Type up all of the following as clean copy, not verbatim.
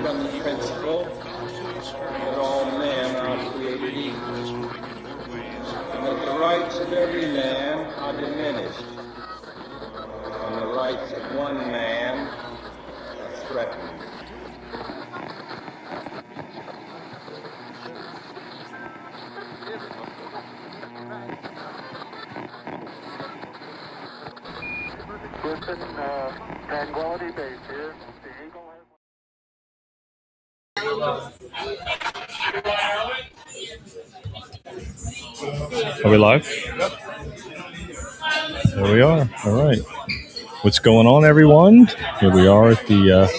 on the principle that all men are created equal, and that the rights of every man are diminished, and the rights of one man are threatened. Tranquility Base here. The Eagle has... Are we live? There we are. All right. What's going on, everyone? Here we are at the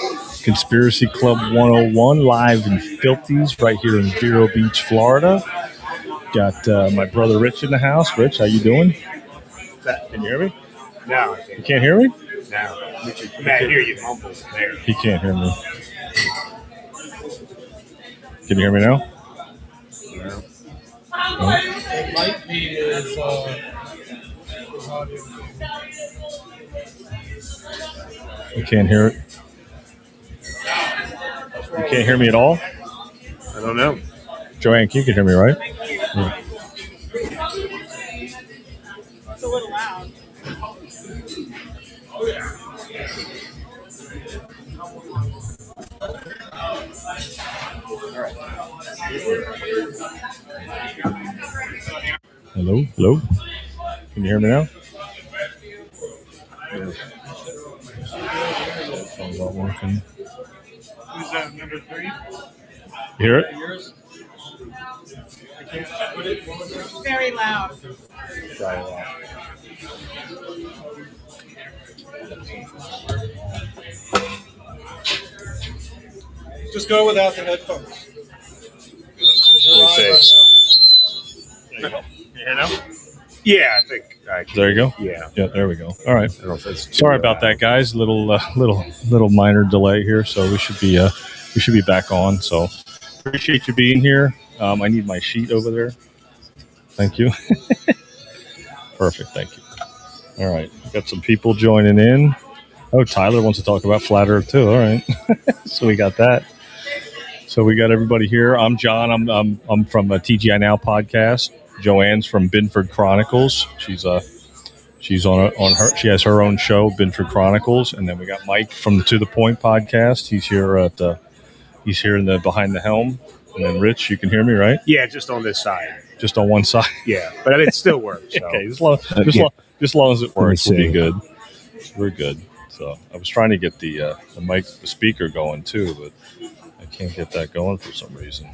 Conspiracy Club 101, live in Filthy's, right here in Vero Beach, Florida. Got my brother Rich in the house. Rich, how you doing? Can you hear me? No. You can't hear me? No. I hear you mumble there. He can't hear me. Can you hear me now? No. It might be his audio. You can't hear it? You can't hear me at all? I don't know. Joanne, you can hear me, right? Yeah. It's a little loud. Hello? Hello? Can you hear me now? Yeah. Phone's not working. Who's that, number 3? You hear it? Yours? Very loud. Try it out. Just go without the headphones. What do you say? There you go. You hear now? Yeah, I think. There you go. Yeah. Yeah, there we go. All right. I don't know if that's too Sorry about that, guys. Little minor delay here, so we should be back on. So appreciate you being here. I need my sheet over there. Thank you. Perfect. Thank you. All right, got some people joining in. Oh, Tyler wants to talk about Flat Earth too. All right, so we got that. So we got everybody here. I'm John. I'm from a TGI Now podcast. Joanne's from Binford Chronicles. She's on her. She has her own show, Binford Chronicles, and then we got Mike from the To the Point podcast. He's here in the behind the helm, and then Rich. You can hear me, right? Yeah, just on this side. Just on one side. Yeah, but it still works. So. Okay, as long as it works, we'll be good. We're good. So I was trying to get the mic, the speaker going too, but I can't get that going for some reason.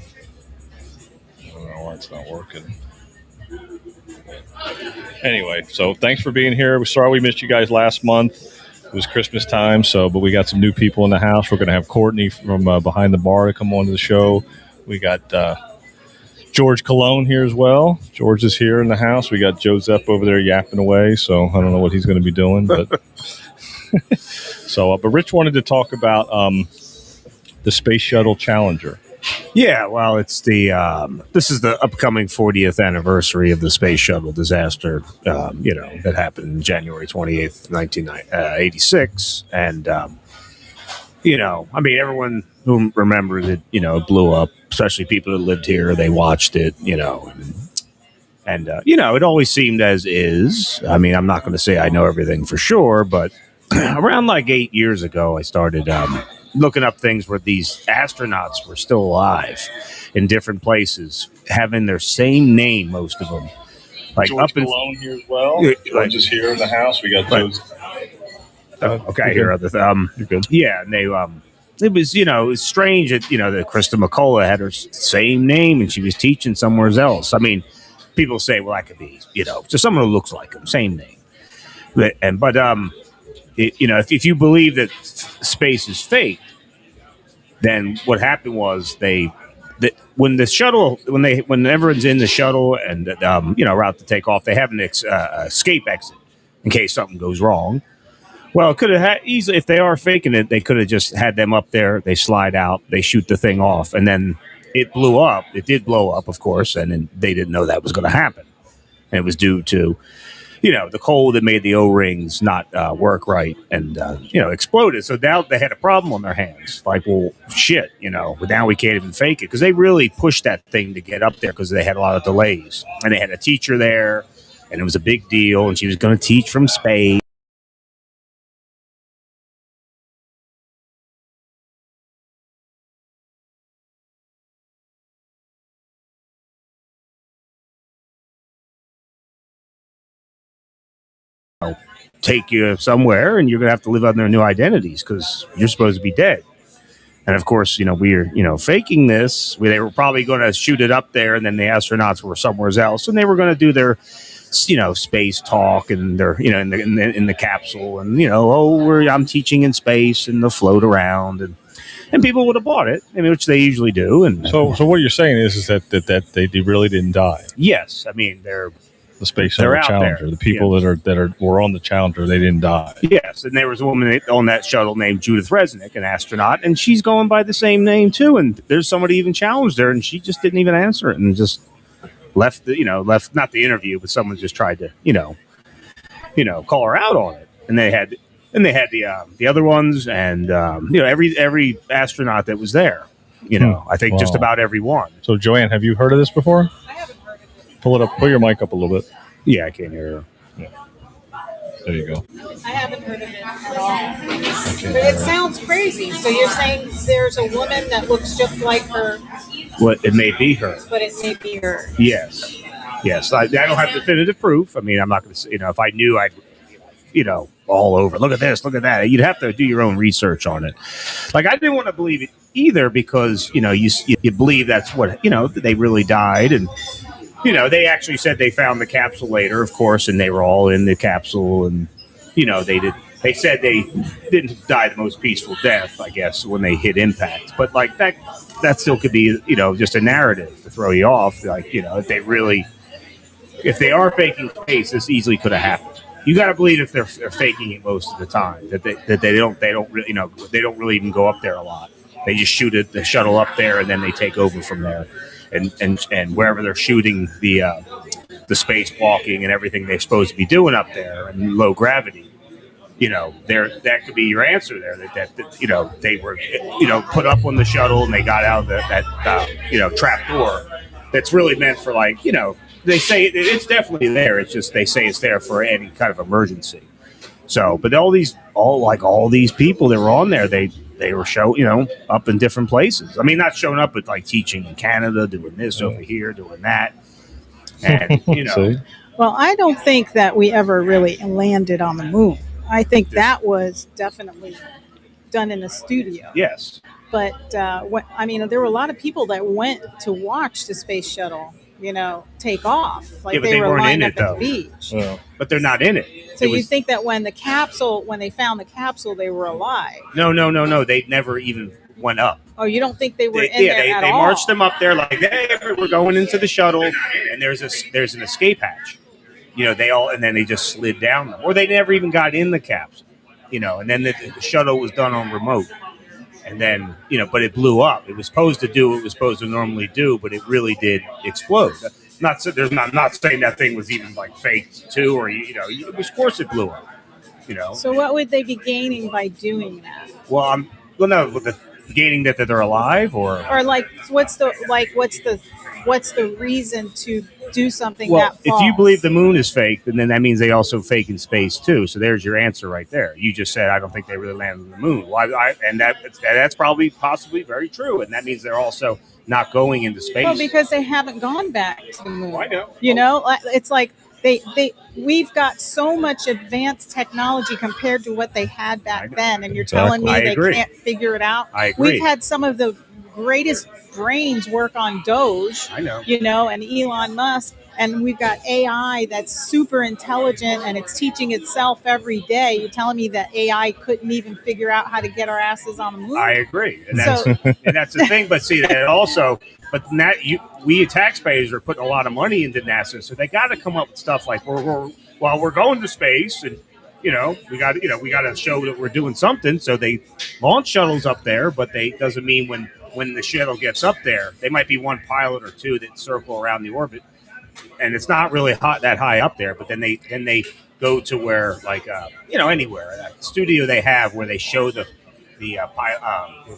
I don't know why it's not working. Anyway, so thanks for being here. We're sorry we missed you guys last month. It was Christmas time, but we got some new people in the house. We're going to have Courtney from Behind the Bar to come on to the show. We got George Cologne here as well. George is here in the house. We got Joe Zepp over there yapping away, so I don't know what he's going to be doing. But but Rich wanted to talk about the Space Shuttle Challenger. Yeah, well, it's this is the upcoming 40th anniversary of the space shuttle disaster, that happened January 28th, 1986. And, everyone who remembers it, it blew up, especially people that lived here. They watched it, and it always seemed as is. I mean, I'm not going to say I know everything for sure, but around like 8 years ago, I started looking up things where these astronauts were still alive in different places, having their same name, most of them. Like George up in Cologne here as well. Like, just here in the house. We got those. Okay, here are the You're good. yeah, and they it was it was strange that that Krista McCullough had her same name and she was teaching somewhere else. I mean, people say, well, that could be just someone who looks like him, same name, but if you believe that space is fake, then what happened was when everyone's in the shuttle and about to take off, they have an escape exit in case something goes wrong. Well, it could have had easily, if they are faking it, they could have just had them up there. They slide out, they shoot the thing off, and then it blew up. It did blow up, of course, and then they didn't know that was going to happen, and it was due to the coal that made the O-rings not work right and, exploded. So now they had a problem on their hands. Like, well, shit, but now we can't even fake it because they really pushed that thing to get up there because they had a lot of delays. And they had a teacher there, and it was a big deal, and she was going to teach from space. Take you somewhere, and you're going to have to live under new identities because you're supposed to be dead. And of course, we're faking this. They were probably going to shoot it up there, and then the astronauts were somewhere else, and they were going to do their, space talk and their, in the capsule, and I'm teaching in space, and they'll float around, and people would have bought it, which they usually do. And so what you're saying is that they really didn't die. Yes, I mean they're. The Space Shuttle Challenger, there. The people that were on the Challenger, they didn't die. Yes, and there was a woman on that shuttle named Judith Resnick, an astronaut, and she's going by the same name too. And there's somebody even challenged her, and she just didn't even answer it, and just left not the interview, but someone just tried to call her out on it. And they had the other ones, and every astronaut that was there. I think just about every one. So Joanne, have you heard of this before? Pull it up. Pull your mic up a little bit. Yeah, I can't hear her. Yeah. There you go. I haven't heard of it at all. But it sounds crazy. So you're saying there's a woman that looks just like her. Well, it may be her. But it may be her. Yes. I don't have definitive proof. I mean, I'm not going to say, if I knew, I'd, all over. Look at this, look at that. You'd have to do your own research on it. Like, I didn't want to believe it either because, you believe that's what, they really died. And, they actually said they found the capsule later, of course, and they were all in the capsule. And, they said they didn't die the most peaceful death, I guess, when they hit impact. But, like, that still could be, just a narrative to throw you off. Like, if they are faking space, this easily could have happened. You got to believe if they're faking it most of the time, that they don't really even go up there a lot. They just shoot the shuttle up there, and then they take over from there. And wherever they're shooting the spacewalking and everything they're supposed to be doing up there and low gravity, that could be your answer there. That they were put up on the shuttle and they got out of that trap door. That's really meant for they say it's definitely there. It's just they say it's there for any kind of emergency. So, but all these people that were on there, they were up in different places. I mean, not showing up, but like teaching in Canada, doing this over here, doing that. And, Well, I don't think that we ever really landed on the moon. I think that was definitely done in a studio. Yes. But, there were a lot of people that went to watch the space shuttle, take off. Like but they were weren't lined in up it, at though. the beach. Yeah. But they're not in it. So you think that when they found the capsule, they were alive? No. They never even went up. Oh, you don't think they were in there at all? They marched them up there like, hey, we're going into the shuttle, and there's an escape hatch. And then they just slid down them, or they never even got in the capsule. And then the shuttle was done on remote, and then but it blew up. It was supposed to do what it was supposed to normally do, but it really did explode. Not saying that thing was even like faked too, or of course it blew up. So what would they be gaining by doing that? Well, gaining that they're alive, or like what's the reason to do something well, that false? If you believe the moon is fake, then that means they also fake in space too. So there's your answer right there. You just said I don't think they really landed on the moon. Well, that's probably possibly very true, and that means they're also not going into space. Well, because they haven't gone back to the moon. Oh, I know. It's like we've got so much advanced technology compared to what they had back then, and you're telling me they can't figure it out. I agree. We've had some of the greatest brains work on Doge. I know. And Elon Musk, and we've got AI that's super intelligent and it's teaching itself every day. You're telling me that AI couldn't even figure out how to get our asses on the moon? I agree, and that's the thing. But see, that also, we taxpayers are putting a lot of money into NASA, so they got to come up with stuff like we're going to space, and we got to show that we're doing something. So they launch shuttles up there, but doesn't mean when the shuttle gets up there, they might be one pilot or two that circle around the orbit. and it's not really that high up there. But then they go to where anywhere that studio they have where they show the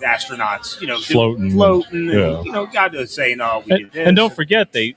astronauts floating, and, God is saying, "Oh, we did this." And don't forget, they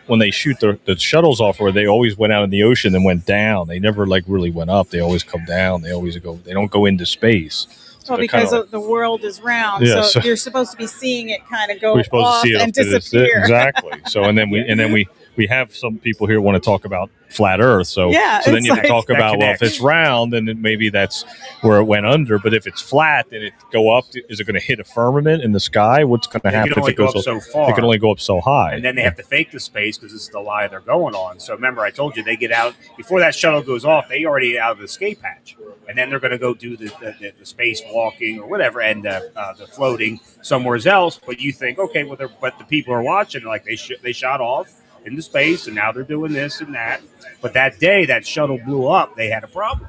when they shoot the shuttles off, where they always went out in the ocean and went down. They never really went up. They always come down. They don't go into space. Well, because the world is round, so you're supposed to be seeing it kind of go off and disappear. Exactly. So and then we have some people here want to talk about flat Earth. So then you talk about, well, if it's round, then maybe that's where it went under. But if it's flat, then it go up. Is it going to hit a firmament in the sky? What's going to happen if it goes so far? It can only go up so high. And then they have to fake the space because this is the lie they're going on. So remember, I told you they get out before that shuttle goes off. They already out of the escape hatch, and then they're going to go do the space walking or whatever, and the floating somewhere else. But you think, okay, but the people are watching, like they shot off into space, and now they're doing this and that. But that day that shuttle blew up, they had a problem.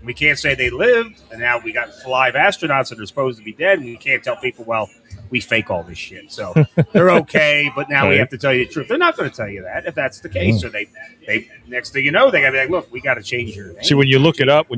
We can't say they lived, and now we got live astronauts that are supposed to be dead, and we can't tell people, well, we fake all this shit. So they're okay, but now we have to tell you the truth. They're not going to tell you that if that's the case. So they next thing you know, they got to be like, look, we got to change your name. See, when you look it up,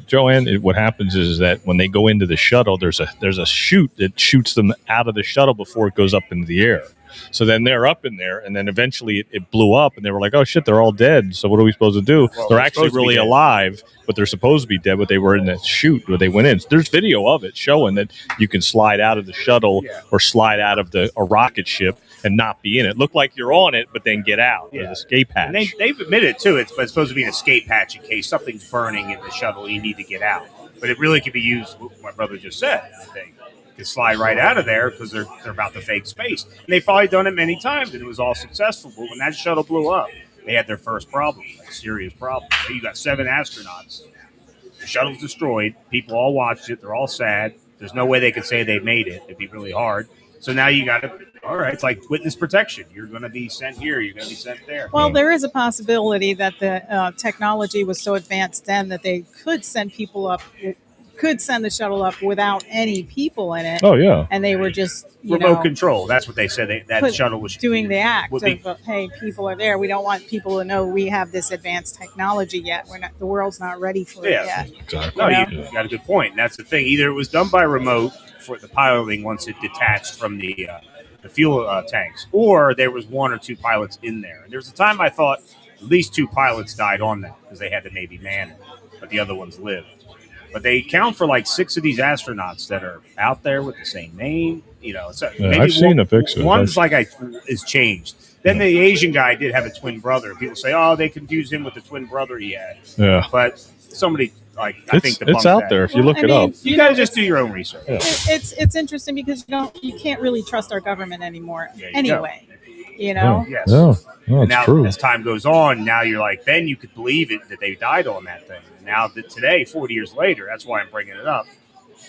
Joanne, what happens is that when they go into the shuttle, there's a chute that shoots them out of the shuttle before it goes up into the air. So then they're up in there, and then eventually it blew up, and they were like, oh, shit, they're all dead. So what are we supposed to do? Well, they're actually really alive, but they're supposed to be dead, but they were in that chute where they went in. There's video of it showing that you can slide out of the shuttle or slide out of a rocket ship and not be in it. Look like you're on it, but then get out. Yeah. There's escape hatch. And they've admitted, too, it's supposed to be an escape hatch in case something's burning in the shuttle, you need to get out. But it really could be used, what my brother just said, I think. Could slide right out of there because they're about to fake space. And they've probably done it many times, and it was all successful. But when that shuttle blew up, they had their first problem, a serious problem. So you got 7 astronauts. The shuttle's destroyed. People all watched it. They're all sad. There's no way they could say they made it. It'd be really hard. So now you got to, all right, it's like witness protection. You're going to be sent here. You're going to be sent there. Well, there is a possibility that the technology was so advanced then that they could send the shuttle up without any people in it. Oh, yeah. And they were just remote control. That's what they said. That shuttle was doing the act of, hey, people are there. We don't want people to know we have this advanced technology yet. The world's not ready for it yet. Exactly. No, you got a good point. And that's the thing. Either it was done by remote for the piloting once it detached from the fuel tanks, or there was 1 or 2 pilots in there. And there was a time I thought at least 2 pilots died on that because they had to maybe man it, but the other ones lived. But they count for like 6 of these astronauts that are out there with the same name. So maybe I've seen the picture. One's is changed. Then the Asian guy did have a twin brother. People say, oh, they confused him with the twin brother he had. Yeah. But somebody, I think it's out there if you look it up. You got to just do your own research. Yeah. It's interesting because you can't really trust our government anymore anyway. Yes. That's true. As time goes on, now you're like, then you could believe it that they died on that thing. Now that today, 40 years later, that's why I'm bringing it up,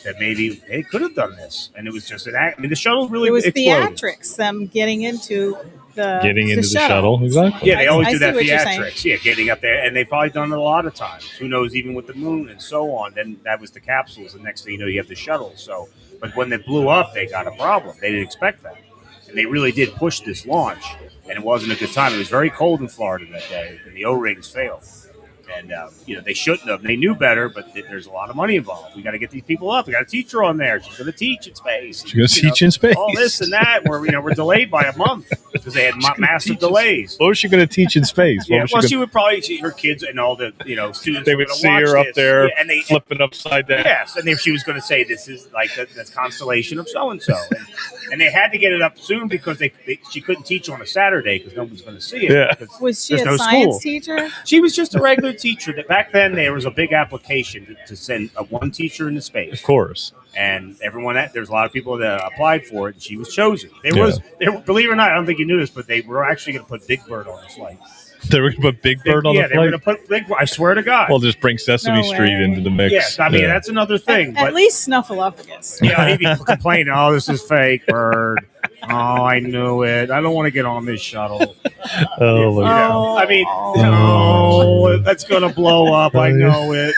that maybe they could have done this, and it was just an act. I mean, the shuttle really exploded. It was theatrics, them getting into the shuttle. Exactly. Yeah, they always do that theatrics. Yeah, getting up there, and they've probably done it a lot of times. Who knows, even with the moon and so on. Then that was the capsules, and next thing you know, you have the shuttle. So, but when they blew up, they got a problem. They didn't expect that, and they really did push this launch, and it wasn't a good time. It was very cold in Florida that day, and the O-rings failed. And, they shouldn't have. They knew better, but there's a lot of money involved. We got to get these people up. We got a teacher on there. She's going to teach in space. She's going to teach in space. All this and that. We're delayed by a month because they had massive delays. What was she going to teach in space? She would probably see her kids and all the students. They would see her up there and they flipping upside down. Yes, and then she was going to say, "This is like the constellation of so and so," and they had to get it up soon because she couldn't teach on a Saturday because nobody's going to see it. Yeah. Was she a science teacher? She was just a regular teacher. That back then there was a big application to send one teacher into space. Of course. And there's a lot of people that applied for it, and she was chosen. Believe it or not, I don't think you knew this, but they were actually going to put Big Bird on the flight. They were going to put Big Bird on the flight? Yeah, they were going to put Big Bird. I swear to God. Well, just bring Sesame Street into the mix. Yes, I mean, that's another thing. At least Snuffleupagus. Yeah, he'd be complaining, oh, this is fake, Bird. Oh, I knew it. I don't want to get on this shuttle. That's going to blow up. I know it.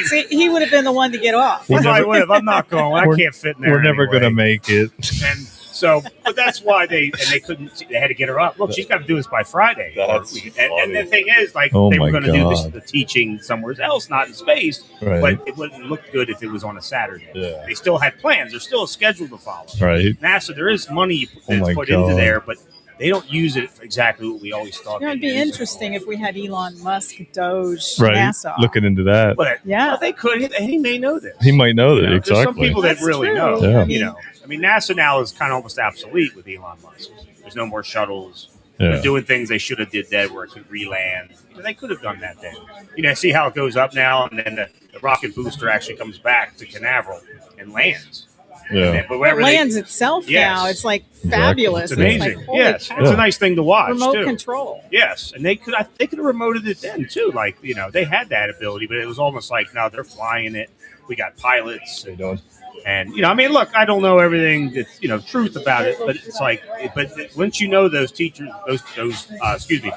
See, he would have been the one to get off. I would have. I'm not going. I can't fit in there. We're never going to make it. And So, but that's why they couldn't. They had to get her up. Look, she's got to do this by Friday. That's And the thing is, like, Oh they were my going to do this God. the teaching somewhere else, not in space. Right. But it wouldn't look good if it was on a Saturday. Yeah. They still had plans. There's still a schedule to follow. Right. NASA, there is money Oh my that's put into God. there, but they don't use it for exactly what we always thought. You know, it'd they'd be use it interesting if we had Elon Musk, Doge, Right. NASA. Looking into that. But Yeah. well, they could. He may know this. He might know that. There's some Exactly. people that That's really true. know. Yeah. You know, I mean, NASA now is kind of almost obsolete with Elon Musk. There's no more shuttles. Yeah. They're doing things they should have did that where it could re-land. You know, they could have done that then. You know, see how it goes up now, and then the rocket booster actually comes back to Canaveral and lands. Yeah. But It wherever lands itself Yes. now. It's like fabulous. it's amazing. It's like, holy Yes, cow. it's a nice thing to watch Remote too. control. Yes, and they could have remoted it then too. Like, you know, they had that ability, but it was almost like now they're flying it. We got pilots, How you doing? and you know, I mean, look, I don't know everything that's, you know, truth about it, but it's like, but once you know those teachers, those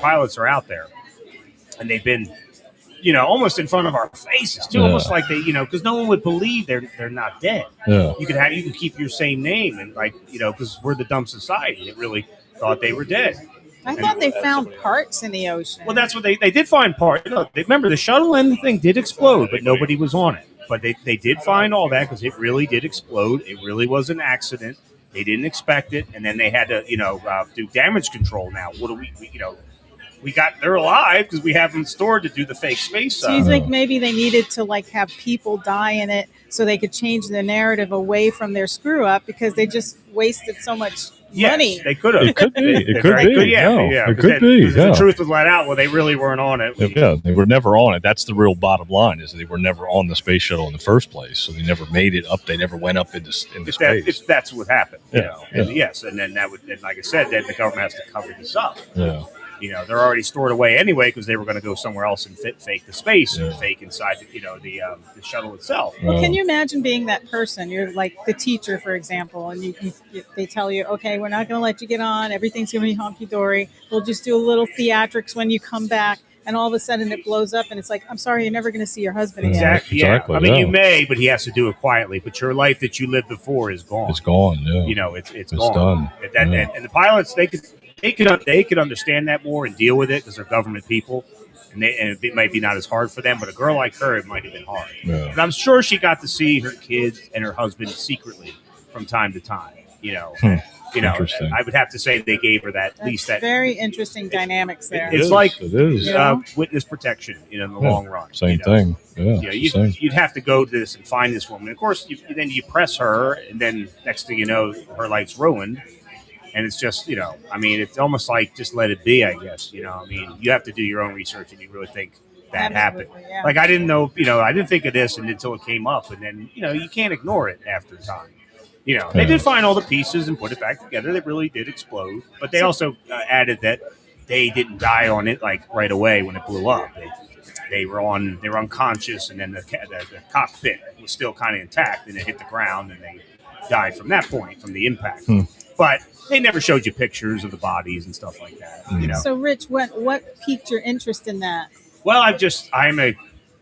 pilots are out there, and they've been, you know, almost in front of our faces too, Yeah. almost like they, you know, because no one would believe they're not dead. Yeah. You can keep your same name, and like, you know, because we're the dumb society that really thought they were dead. I thought they found parts in the ocean. Well, that's what they did find part. You know, remember, the shuttle and the thing did explode, but nobody was on it. But they did find all that because it really did explode. It really was an accident. They didn't expect it, and then they had to, you know, do damage control. Now, what do we you know, they're alive because we have them stored to do the fake space. So you think maybe they needed to like have people die in it so they could change the narrative away from their screw up because they just wasted so much money. They could have. It could be. It They're could very be. good, yeah, No, yeah. it could be. Because Yeah. the truth was let out. Well, they really weren't on it. Yeah, they were never on it. That's the real bottom line: is they were never on the space shuttle in the first place. So they never made it up. They never went up into space. If that's what happened, you Yeah, know, and yeah. yes, and then that would, and like I said, then the government has to cover this up. Yeah, You know, they're already stored away anyway because they were going to go somewhere else and fake the space and Yeah. fake inside, the shuttle itself. Well, can you imagine being that person? You're like the teacher, for example, and they tell you, okay, we're not going to let you get on. Everything's going to be honky-dory. We'll just do a little theatrics when you come back. And all of a sudden it blows up and it's like, I'm sorry, you're never going to see your husband again. Exactly. Yeah. Exactly, I mean, yeah. you may, but he has to do it quietly. But your life that you lived before is gone. it's gone. Yeah, You know, it's It's gone. done. Yeah. And the pilots, they could understand that more and deal with it because they're government people, and it might be not as hard for them. But a girl like her, it might have been hard. Yeah. And I'm sure she got to see her kids and her husband secretly from time to time. You know, Interesting. I would have to say they gave her that, at That's least that. very interesting dynamics there. It's like- it is. Yeah. Witness protection, in the Yeah. long run. Same you know. thing. Yeah, You know, it's the same. you'd have to go to this and find this woman. Of course, then you press her, and then next thing you know, her life's ruined. And it's just, I mean, it's almost like just let it be, I guess. I mean, you have to do your own research and you really think that happened. Absolutely, yeah. Like, I didn't know, I didn't think of this until it came up. And then, you can't ignore it after time. They did find all the pieces and put it back together. They really did explode. But they also added that they didn't die on it, like, right away when it blew up. They were unconscious, and then the cockpit was still kind of intact, and it hit the ground, and they died from that point, from the impact. But they never showed you pictures of the bodies and stuff like that. So, Rich, what piqued your interest in that? Well, I'm a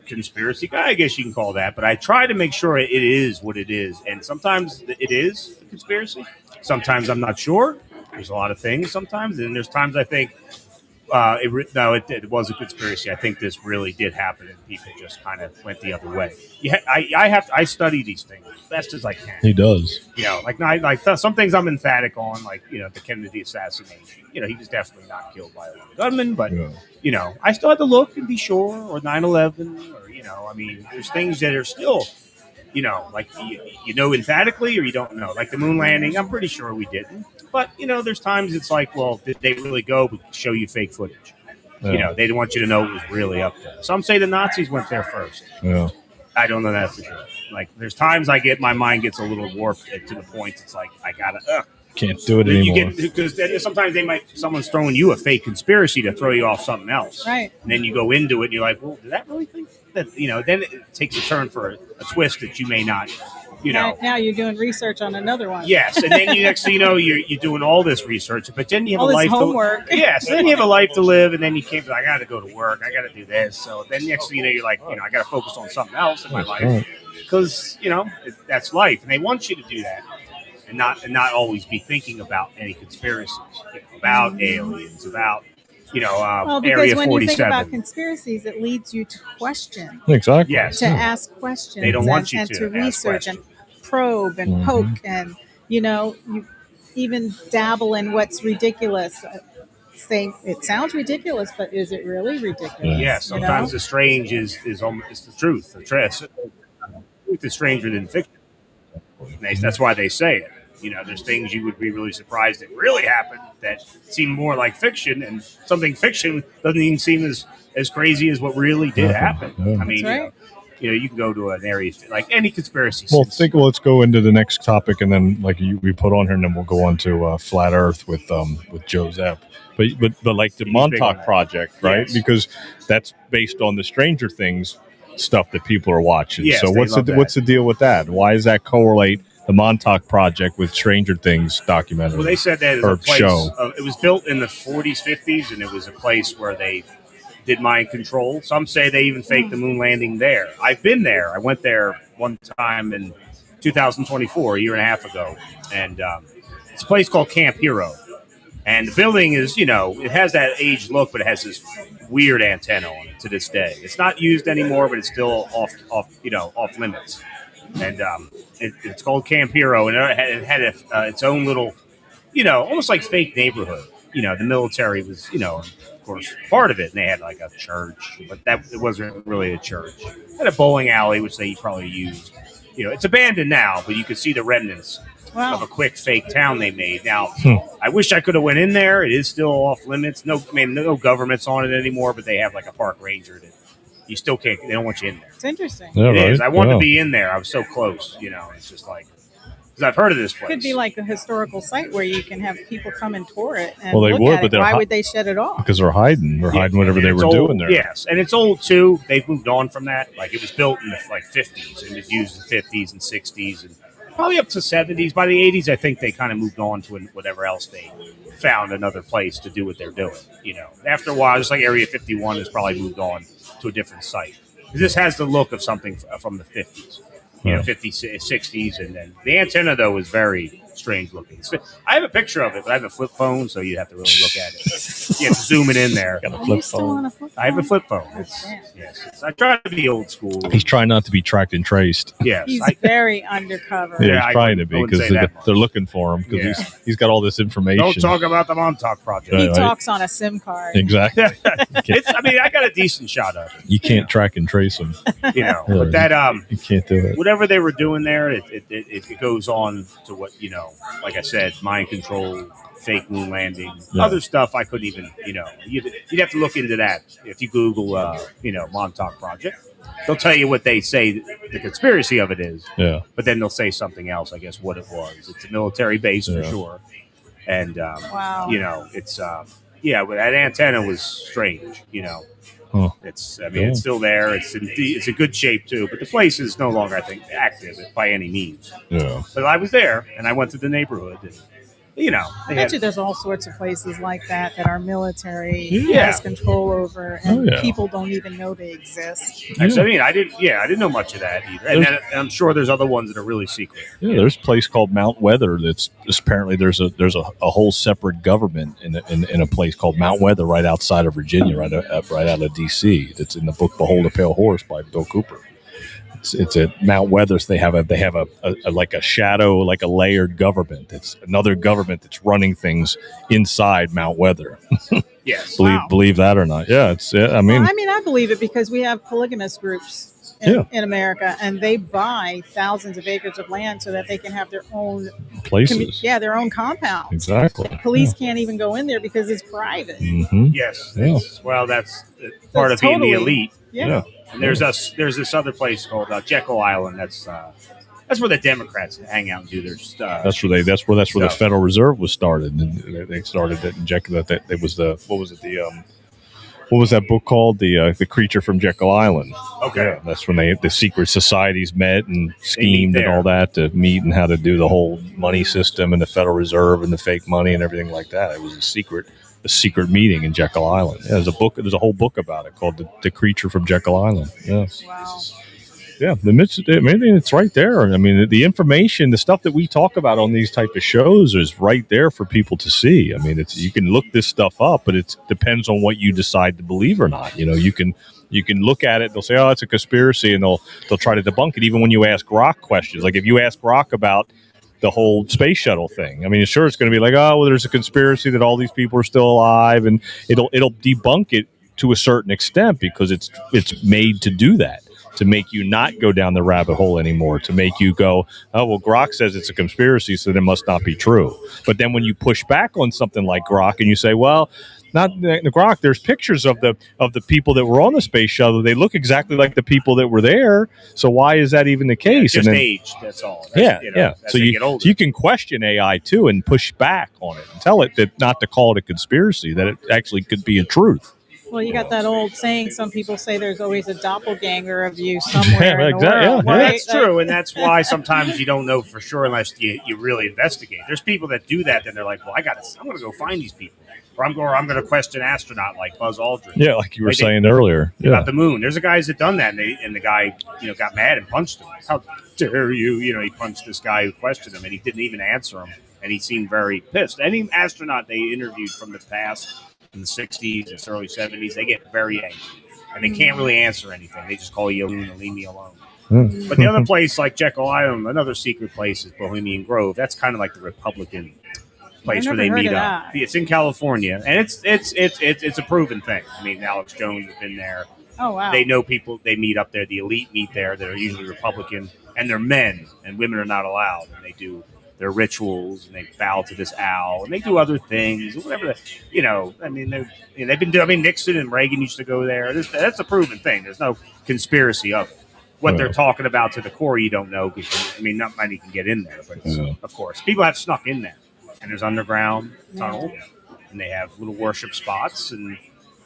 conspiracy guy, I guess you can call that, but I try to make sure it is what it is. And sometimes it is a conspiracy. Sometimes I'm not sure. There's a lot of things sometimes. And there's times I think, it was a conspiracy. I think this really did happen, and people just kind of went the other way. I study these things as best as I can. He does. Some things I'm emphatic on, like the Kennedy assassination. He was definitely not killed by a gunman, but I still had to look and be sure, or 9/11, or I mean, there's things that are still. Emphatically, or you don't know. Like the moon landing, I'm pretty sure we didn't. But, there's times it's like, well, did they really go but show you fake footage? Yeah. They didn't want you to know it was really up there. Some say the Nazis went there first. Yeah. I don't know that for sure. Like, there's times my mind gets a little warped to the point it's like, I gotta, Can't do it anymore. because sometimes someone's throwing you a fake conspiracy to throw you off something else. Right. And then you go into it and you're like, well, did that really think that, then it takes a turn for a twist that you may not, Now you're doing research on another one. Yes, and then next thing you know, you're doing all this research, but then you have All a this life homework. Yes, then you have a life to live, and then you can't. I got to go to work. I got to do this. So then next thing you know, you're like, I got to focus on something else in my life because that's life, and they want you to do that. and not always be thinking about any conspiracies, about aliens, about Well, because Area when you think 47. about conspiracies, it leads you to question, Exactly. Yes. to ask questions, They don't want you and to to ask research and questions. probe and poke, and you even dabble in what's ridiculous. Say it sounds ridiculous, but is it really ridiculous? Yeah, You sometimes know? the strange is almost the truth. The truth is stranger than fiction. That's why they say it. There's things you would be really surprised that really happened that seem more like fiction, and something fiction doesn't even seem as crazy as what really did happen. I mean, That's right. you can go to an area like any conspiracy. Well, let's go into the next topic, and then we put on here, and then we'll go on to flat Earth with Joe Zepp. But like the He's big on Montauk that. Project, right? Yes. Because that's based on the Stranger Things stuff that people are watching. Yes, so they what's love the that. what's the deal with that? Why does that correlate the Montauk Project with Stranger Things documentary? Well, they said that it or was a place. show. It was built in the 40s, 50s, and it was a place where they did mind control. Some say they even faked the moon landing there. I've been there. I went there one time in 2024, a year and a half ago, and it's a place called Camp Hero. And the building is, it has that aged look, but it has this weird antenna on it to this day. It's not used anymore, but it's still off limits. And it's called Camp Hero, and it had its own little, almost like fake neighborhood. The military was, of course, part of it, and they had like a church, but it wasn't really a church. It had a bowling alley, which they probably used. It's abandoned now, but you could see the remnants of a quick fake town they made. Now, I wish I could have went in there. It is still off limits. No government's on it anymore, but they have like a park ranger that you still can't. They don't want you in there. It's interesting. Yeah, It right. is. I wanted to be in there. I was so close. It's just like because I've heard of this place. Could be like a historical site where you can have people come and tour it. And Well, they look would, at but it. they're Why hi- would they shut it off? Because they're hiding. They're hiding whatever And they it's were old, doing there. Yes, and it's old too. They've moved on from that. Like it was built in the 50s and it was used in the 50s and 60s and probably up to 70s. By the 80s, I think they kind of moved on to whatever else they found another place to do what they're doing. After a while, just like Area 51 has probably moved on to a different site. This has the look of something from the 50s. 50s, 60s, and then the antenna though is very strange looking. I have a picture of it, but I have a flip phone, so you'd have to really look at it. You have to zoom it in there. Got a Are flip you still phone. on a flip phone? I have a flip phone. damn. Yes. I try to be old school. He's trying not to be tracked and traced. Yes, He's very undercover. Yeah, Yeah, he's I trying to be wouldn't because say that much. they're looking for him because Yeah. he's got all this information. don't talk about the Montauk Project. He Right. talks on a SIM card. Exactly. I got a decent shot of it. You can't track and trace him. But that You can't do it. whatever they were doing there, it goes on to what like I said, mind control, fake moon landing, Yeah. other stuff. I couldn't even you'd have to look into that if you Google Montauk Project. They'll tell you what they say the conspiracy of it is, Yeah. but then they'll say something else. I guess what it was. It's a military base for Yeah. sure, and Wow. it's but that antenna was strange. Huh. It's it's still there. It's in good shape too, but the place is no longer, I think, active by any means. Yeah. But I was there, and I went to the neighborhood, and I they bet had, you there's all sorts of places like that our military Yeah. has control over, and Oh, yeah. people don't even know they exist. I didn't know much of that either, and I'm sure there's other ones that are really secret. Yeah, there's a place called Mount Weather that's apparently there's a whole separate government in a place called Mount Weather right outside of Virginia, right out of D.C. That's in the book Behold a Pale Horse by Bill Cooper. It's at Mount Weather. So they have a like a shadow, like a layered government. It's another government that's running things inside Mount Weather. Yes, Believe that or not? Yeah, I believe it because we have polygamous groups Yeah. in America, and they buy thousands of acres of land so that they can have their own places. their own compound. Exactly. Police can't even go in there because it's private. Mm-hmm. yes. Yeah. Well, that's part of That's being the totally- elite. Yeah. And there's this other place called Jekyll Island. That's where the Democrats hang out and do their stuff. That's where the Stuff. Federal Reserve was started, and they started it in Jekyll. That it was what was that book called? The Creature from Jekyll Island. Okay. Yeah, that's when the secret societies met and schemed and there. all that to meet and how to do the whole money system and the Federal Reserve and the fake money and everything like that. It was a secret meeting in Jekyll Island. Yeah, there's a whole book about it called the Creature from Jekyll Island. Yeah. Wow. Yeah, maybe it's right there. I mean, the information, the stuff that we talk about on these type of shows is right there for people to see. I mean, you can look this stuff up, but it depends on what you decide to believe or not. You know, you can look at it. They'll say, "Oh, it's a conspiracy," and they'll try to debunk it. Even when you ask Grok questions, like if you ask Grok about the whole space shuttle thing, I mean, sure, it's going to be like, "Oh, well, there's a conspiracy that all these people are still alive," and it'll debunk it to a certain extent because it's made to do that. To make you not go down the rabbit hole anymore, to make you go, oh, well, Grok says it's a conspiracy, so it must not be true. But then when you push back on something like Grok and you say, well, not the Grok, there's pictures of the people that were on the space shuttle. They look exactly like the people that were there. So why is that even the case? Just and then, age, that's all. That's So you can question AI too and push back on it and tell it that not to call it a conspiracy, that it actually could be a truth. Well, you got that old saying, some people say there's always a doppelganger of you somewhere in the world. Yeah, right? That's true, and that's why sometimes you don't know for sure unless you really investigate. There's people that do that, then they're like, well, I'm going to go find these people. Or I'm going to question astronaut like Buzz Aldrin. Yeah, like you were saying earlier. About the moon. There's a guys that done that, and the guy, got mad and punched him. How dare you? He punched this guy who questioned him, and he didn't even answer him, and he seemed very pissed. Any astronaut they interviewed from the past, in the 60s and early 70s, they get very angry. And they can't really answer anything. They just call you a loon and leave me alone. But the other place, like Jekyll Island, another secret place is Bohemian Grove. That's kind of like the Republican place where they meet up. It's in California, and it's a proven thing. I mean, Alex Jones has been there. Oh, wow. They know people. They meet up there. The elite meet there that are usually Republican, and they're men, and women are not allowed. And they do their rituals, and they bow to this owl, and they do other things, whatever. They've been doing. I mean, Nixon and Reagan used to go there. That's a proven thing. There's no conspiracy of it. What they're talking about to the core, you don't know because not many can get in there. But of course, people have snuck in there, and there's underground tunnel, and they have little worship spots, and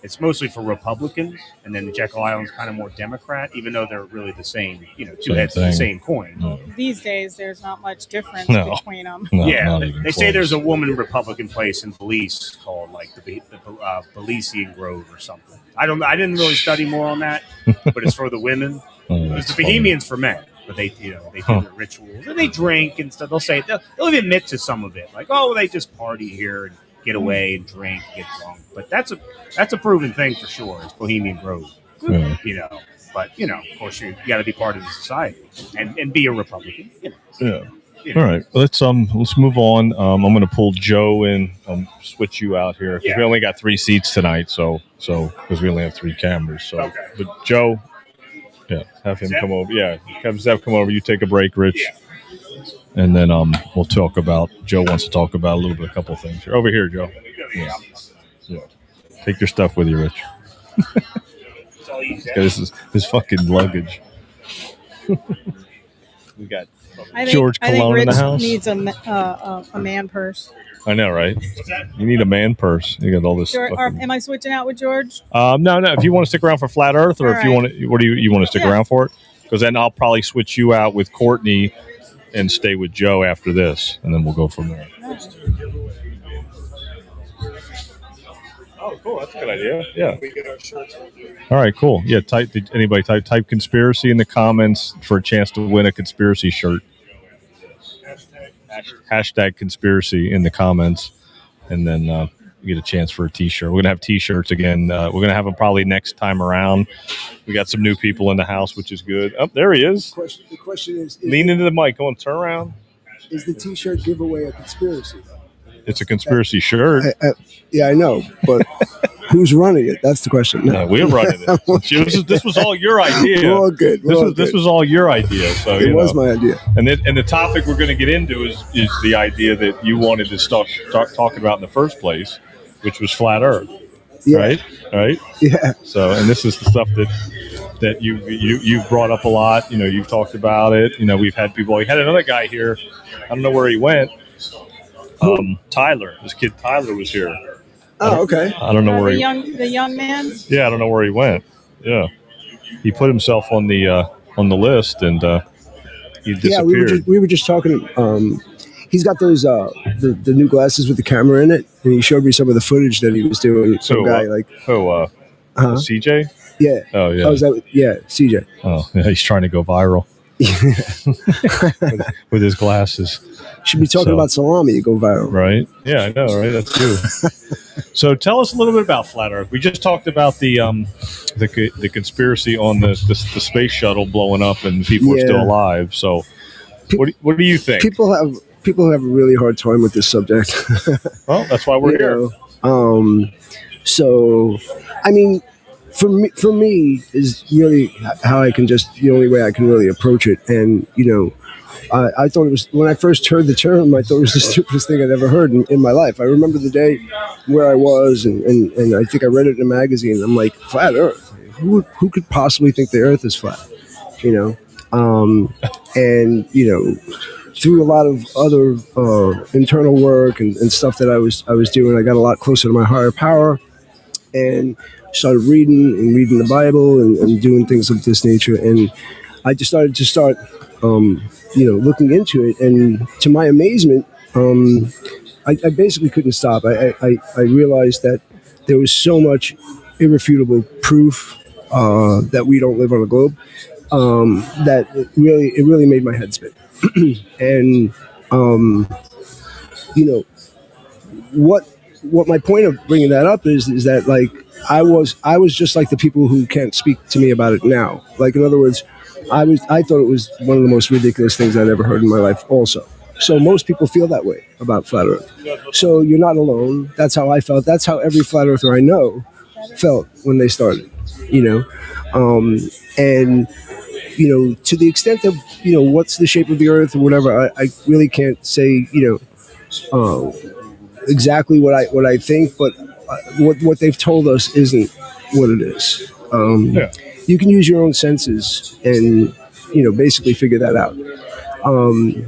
it's mostly for Republicans, and then the Jekyll Island's kind of more Democrat, even though they're really the same, two heads of the same coin. These days, there's not much difference between them. They say there's a woman Republican place in Belize called like the Belizean Grove or something. I didn't really study more on that, but it's for the women. It's the Bohemians for men, but they do their rituals and they drink and stuff. They'll even admit to some of it, like they just party here and get away and drink, get drunk. But that's a proven thing for sure. It's Bohemian Grove, But of course, you got to be part of the society and be a Republican. All right, let's move on. I'm going to pull Joe in. Switch you out here. We only got 3 seats tonight, so because we only have 3 cameras. So, but Joe, have him come over. Yeah, have Zeph come over. You take a break, Rich, and then we'll talk about. Joe wants to talk about a couple things here. Over here, Joe. Yeah. Take your stuff with you, Rich. This is his fucking luggage. We got George Cologne in the house. Needs a man purse. I know, right? You need a man purse. You got all this. Am I switching out with George? No. If you want to stick around for Flat Earth, or if you want to, what do you want to stick around for it? Because then I'll probably switch you out with Courtney and stay with Joe after this, and then we'll go from there. Oh, cool. That's a good idea. Yeah. All right, cool. Yeah, type conspiracy in the comments for a chance to win a conspiracy shirt. Hashtag conspiracy in the comments, and then you get a chance for a t-shirt. We're going to have t-shirts again. We're going to have them probably next time around. We got some new people in the house, which is good. Oh, there he is. The question is lean into the mic. Go on, turn around. Is the t-shirt giveaway a conspiracy? It's a conspiracy shirt. I know, but who's running it? That's the question. No, we're running it. This was all your idea. We're all good. This was all your idea. So it was my idea. And the topic we're going to get into is the idea that you wanted to start talking about in the first place, which was flat Earth. Yeah. Right. Yeah. So, and this is the stuff that you've brought up a lot. You've talked about it. We've had people. We had another guy here. I don't know where he went. Tyler, this kid Tyler was here. Oh, okay. I don't know where the young man. Yeah, I don't know where he went. Yeah, he put himself on the list and he disappeared. Yeah, we were just talking. He's got those the new glasses with the camera in it, and he showed me some of the footage that he was doing. CJ? Yeah. Oh, yeah. Oh, is that? Yeah, CJ. Oh, yeah, he's trying to go viral with his glasses. Should be talking about salami. You go viral. Right? Yeah, I know, right? That's true. So tell us a little bit about Flat Earth. We just talked about the conspiracy on the space shuttle blowing up and people are still alive. So what do you think? People have a really hard time with this subject. Well, that's why we're here. So, I mean, for me is really how I can the only way I can really approach it. And, I thought it was, when I first heard the term, I thought it was the stupidest thing I'd ever heard in my life. I remember the day where I was, and I think I read it in a magazine. I'm like, flat Earth? Who could possibly think the Earth is flat? And, through a lot of other internal work and stuff that I was doing, I got a lot closer to my higher power and started reading the Bible and doing things of this nature. And I just started looking into it. And to my amazement, I basically couldn't stop. I realized that there was so much irrefutable proof that we don't live on a globe that it really made my head spin. And what my point of bringing that up is that, like, I was just like the people who can't speak to me about it now. Like, in other words, I thought it was one of the most ridiculous things I'd ever heard in my life also. So most people feel that way about flat Earth. So you're not alone. That's how I felt. That's how every flat earther I know felt when they started, and to the extent of, what's the shape of the Earth or whatever, I really can't say, exactly what I think, but what they've told us isn't what it is. You can use your own senses and, basically figure that out.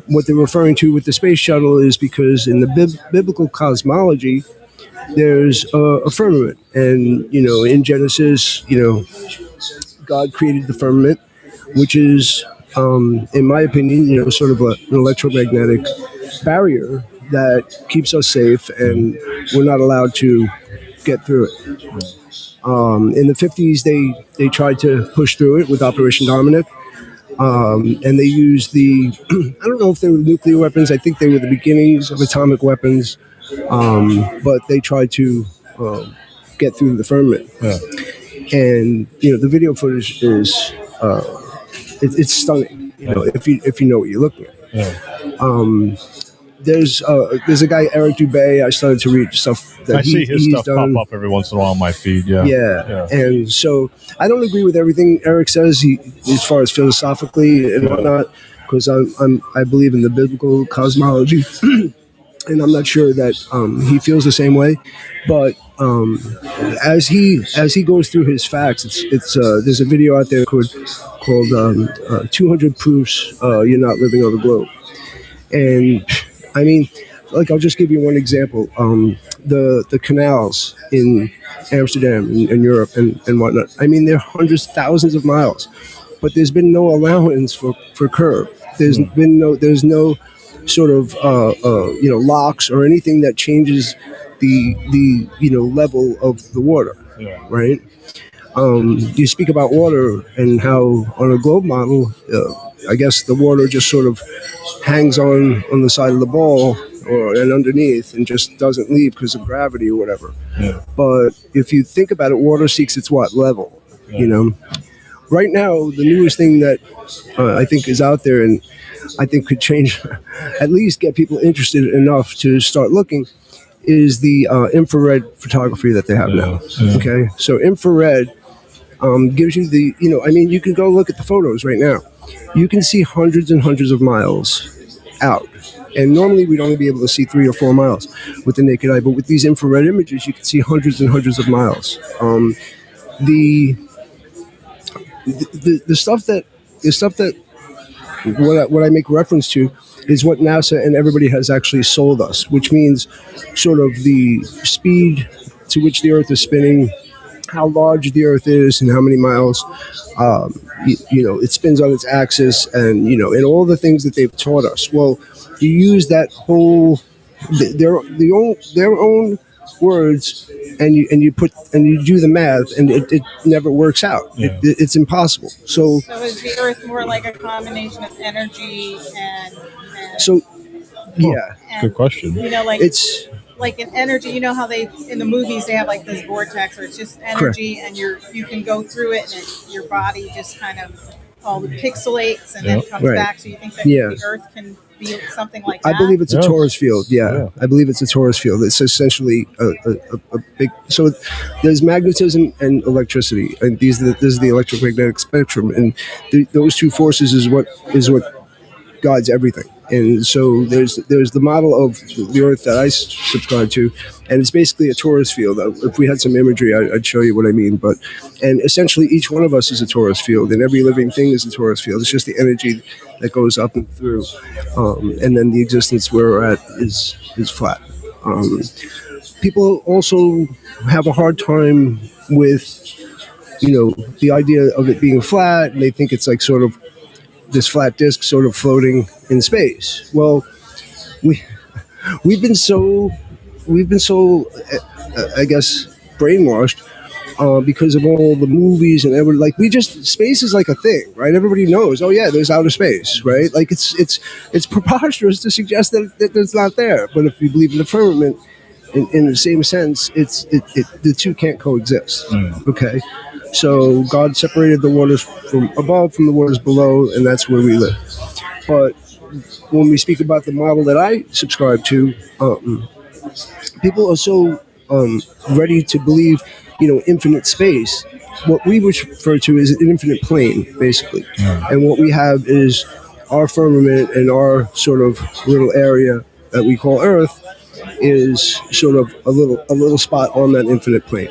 What they're referring to with the space shuttle is because in the biblical cosmology, there's a firmament. And, in Genesis, God created the firmament, which is, in my opinion, sort of an electromagnetic barrier that keeps us safe, and we're not allowed to get through it. In the 50s, they tried to push through it with Operation Dominic, and they used I don't know if they were nuclear weapons. I think they were the beginnings of atomic weapons, but they tried to get through the firmament. Yeah. And the video footage is it's stunning. If you know what you're looking at. Yeah. There's a guy, Eric Dubay. I started to read stuff that I see his stuff done. pop up every once in a while on my feed. Yeah. And so I don't agree with everything Eric says, as far as philosophically and whatnot, because I believe in the biblical cosmology, and I'm not sure that he feels the same way. But as he goes through his facts, it's there's a video out there called 200 Proofs You're Not Living on the Globe. And I mean, like, I'll just give you one example. The canals in Amsterdam and Europe and whatnot. I mean, they're hundreds, thousands of miles, but there's been no allowance for curve. There's no sort of locks or anything that changes the level of the water. Yeah. Right. You speak about water and how on a globe model, I guess the water just sort of hangs on the side of the ball and underneath and just doesn't leave because of gravity or whatever. Yeah. But if you think about it, water seeks its level. Yeah. Right now, the newest thing that I think is out there and I think could change, at least get people interested enough to start looking, is the infrared photography that they have now. Yeah. Okay, so infrared gives you you can go look at the photos right now. You can see hundreds and hundreds of miles out. And normally we'd only be able to see 3 or 4 miles with the naked eye, but with these infrared images, you can see hundreds and hundreds of miles. The stuff that what I make reference to is what NASA and everybody has actually sold us, which means sort of the speed to which the Earth is spinning, how large the Earth is, and how many miles it spins on its axis, and and all the things that they've taught us. Well, you use that whole their own words and you do the math, and it never works out. Yeah. It's impossible. So is the Earth more like a combination of energy and so yeah, and, Good question. You know, like it's like in energy, you know how they in the movies they have like this vortex, or it's just energy, and you can go through it, and your body just kind of all pixelates and then comes Right. back. So you think that Yeah. the Earth can be something like that? I believe it's a Yeah. torus field. Yeah, I believe it's a torus field. It's essentially a big. So there's magnetism and electricity, and this is the electromagnetic spectrum, and those two forces is what guides everything. And so there's the model of the Earth that I subscribe to, and it's basically a torus field. If we had some imagery, I'd show you what I mean. And essentially, each one of us is a torus field, and every living thing is a torus field. It's just the energy that goes up and through, and then the existence where we're at is flat. People also have a hard time with, the idea of it being flat, and they think it's like sort of this flat disk sort of floating in space. Well, we've been so I guess brainwashed because of all the movies and space is like a thing, right? Everybody knows, oh yeah, there's outer space, right? Like it's preposterous to suggest that it's not there. But if you believe in the firmament, in the same sense, the two can't coexist. Okay. So God separated the waters from above from the waters below, and that's where we live. But when we speak about the model that I subscribe to, people are so ready to believe, infinite space. What we refer to is an infinite plane, basically. And what we have is our firmament and our sort of little area that we call Earth is sort of a little spot on that infinite plane.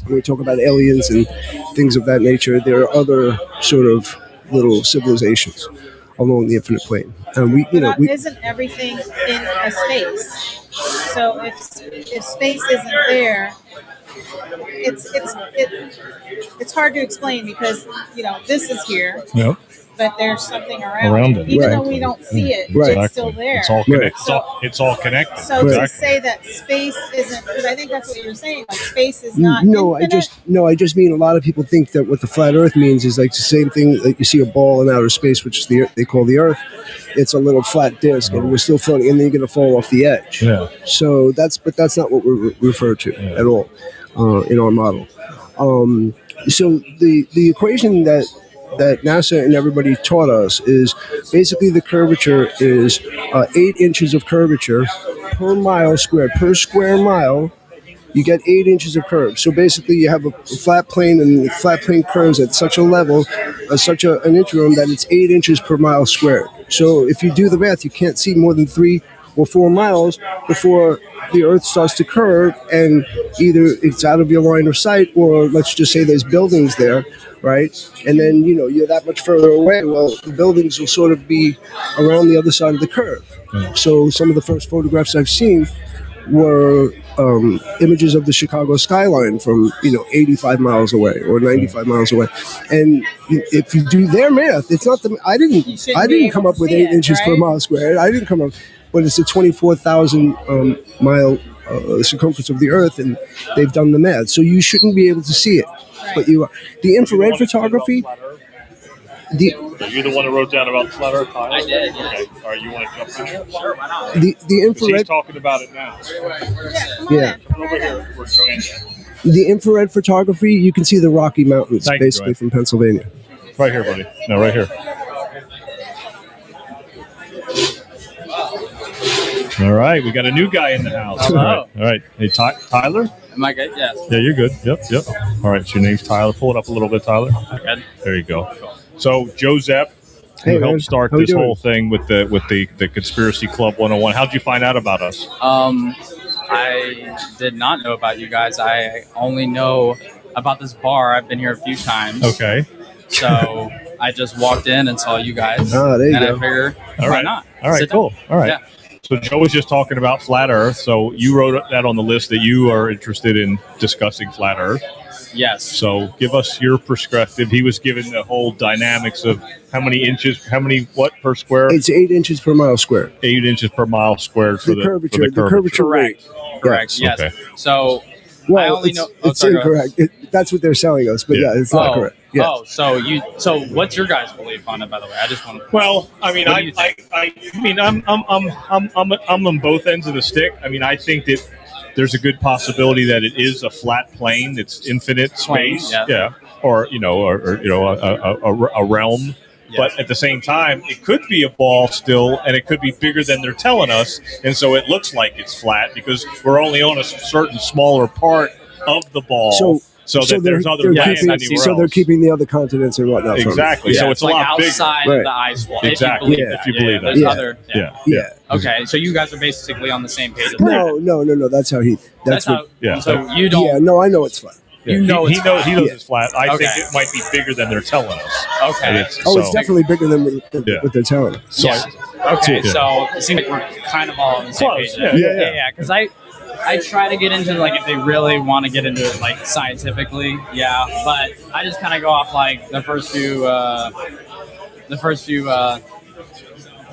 When we talk about aliens and things of that nature, there are other sort of little civilizations along the infinite plane. And isn't everything in a space? So if space isn't there, it's hard to explain because this is here. Yep. But there's something around it. Even though we don't see it, it's still there. It's all connected. It's all connected. So to say that space isn't, because I think that's what you're saying, like space is not infinite. I just mean a lot of people think that what the flat Earth means is like the same thing that you see a ball in outer space, which is they call the Earth. It's a little flat disk, and we're still floating, and then you're going to fall off the edge. Yeah. So that's not what we refer to at all in our model. So the equation that NASA and everybody taught us is basically the curvature is 8 inches of curvature per mile squared. Per square mile, you get 8 inches of curve. So basically you have a flat plane, and the flat plane curves at such a level, such an interim that it's 8 inches per mile squared. So if you do the math, you can't see more than 3 or 4 miles before the Earth starts to curve, and either it's out of your line of sight, or let's just say there's buildings there, right? And then, you're that much further away. Well, the buildings will sort of be around the other side of the curve. So some of the first photographs I've seen were images of the Chicago skyline from, 85 miles away or 95 miles away. And if you do their math, it's not I didn't come up with 8 inches per mile squared. I didn't come up, but it's a 24,000 mile circumference of the Earth, and they've done the math. So you shouldn't be able to see it. But the infrared photography. Are you the one who wrote down about flat Earth? I did. Okay. All right, you want to jump in? Sure, why not? The infrared. He's talking about it now. Yeah. Come over here. We're joining. The infrared photography, you can see the Rocky Mountains, basically from Pennsylvania. Right here, buddy. No, right here. All right, we got a new guy in the house. All right. Hey, Tyler? Am I good? Yes. Yeah, you're good. Yep. All right, so your name's Tyler. Pull it up a little bit, Tyler. Good. There you go. So, Joseph, who helped start this whole thing with the Conspiracy Club 101. How'd you find out about us? I did not know about you guys. I only know about this bar. I've been here a few times. Okay. So I just walked in and saw you guys. Oh, there you go. I figured, All why right. not? All right, cool. All right. Yeah. So Joe was just talking about flat Earth. So you wrote that on the list that you are interested in discussing flat Earth. Yes. So give us your perspective. He was given the whole dynamics of how many inches, what per square? It's 8 inches per mile squared. 8 inches per mile squared for the curvature. For the curvature rate. Correct. Yes. Okay. So I Well, only it's, know. it's sorry, go ahead. incorrect. That's what they're selling us, but Yeah. yeah, it's not correct. Yeah. Oh, so what's your guys' belief on it? By the way, I just want to. Well, I mean, What do you think? I mean, I'm on both ends of the stick. I mean, I think that there's a good possibility that it is a flat plane that's infinite Plane, space, yeah. or a realm. Yes. But at the same time, it could be a ball still, and it could be bigger than they're telling us, and so it looks like it's flat because we're only on a certain smaller part of the ball. So that there's other land keeping, anywhere so they're else. keeping the other continents and whatnot. from it. Exactly. Yeah, So it's a like lot bigger. outside Right. of the ice wall. Exactly. If you If you believe believe that. that. There's Yeah. other. Yeah. Yeah. Okay, so you guys are basically on the same page. No. That's how he. That's how. what. Yeah. So you don't. Yeah. No, I know it's flat. You know he it's knows flat. he knows it's flat. I Okay. think it might be bigger than they're telling us. Okay. And It's so- definitely bigger than Yeah. what they're telling us. So Yeah. Okay, Yeah. so it seems like we're kind of all on the same Close, page. yeah. Because I try to get into like if they really want to get into it like scientifically, but I just kind of go off like the first few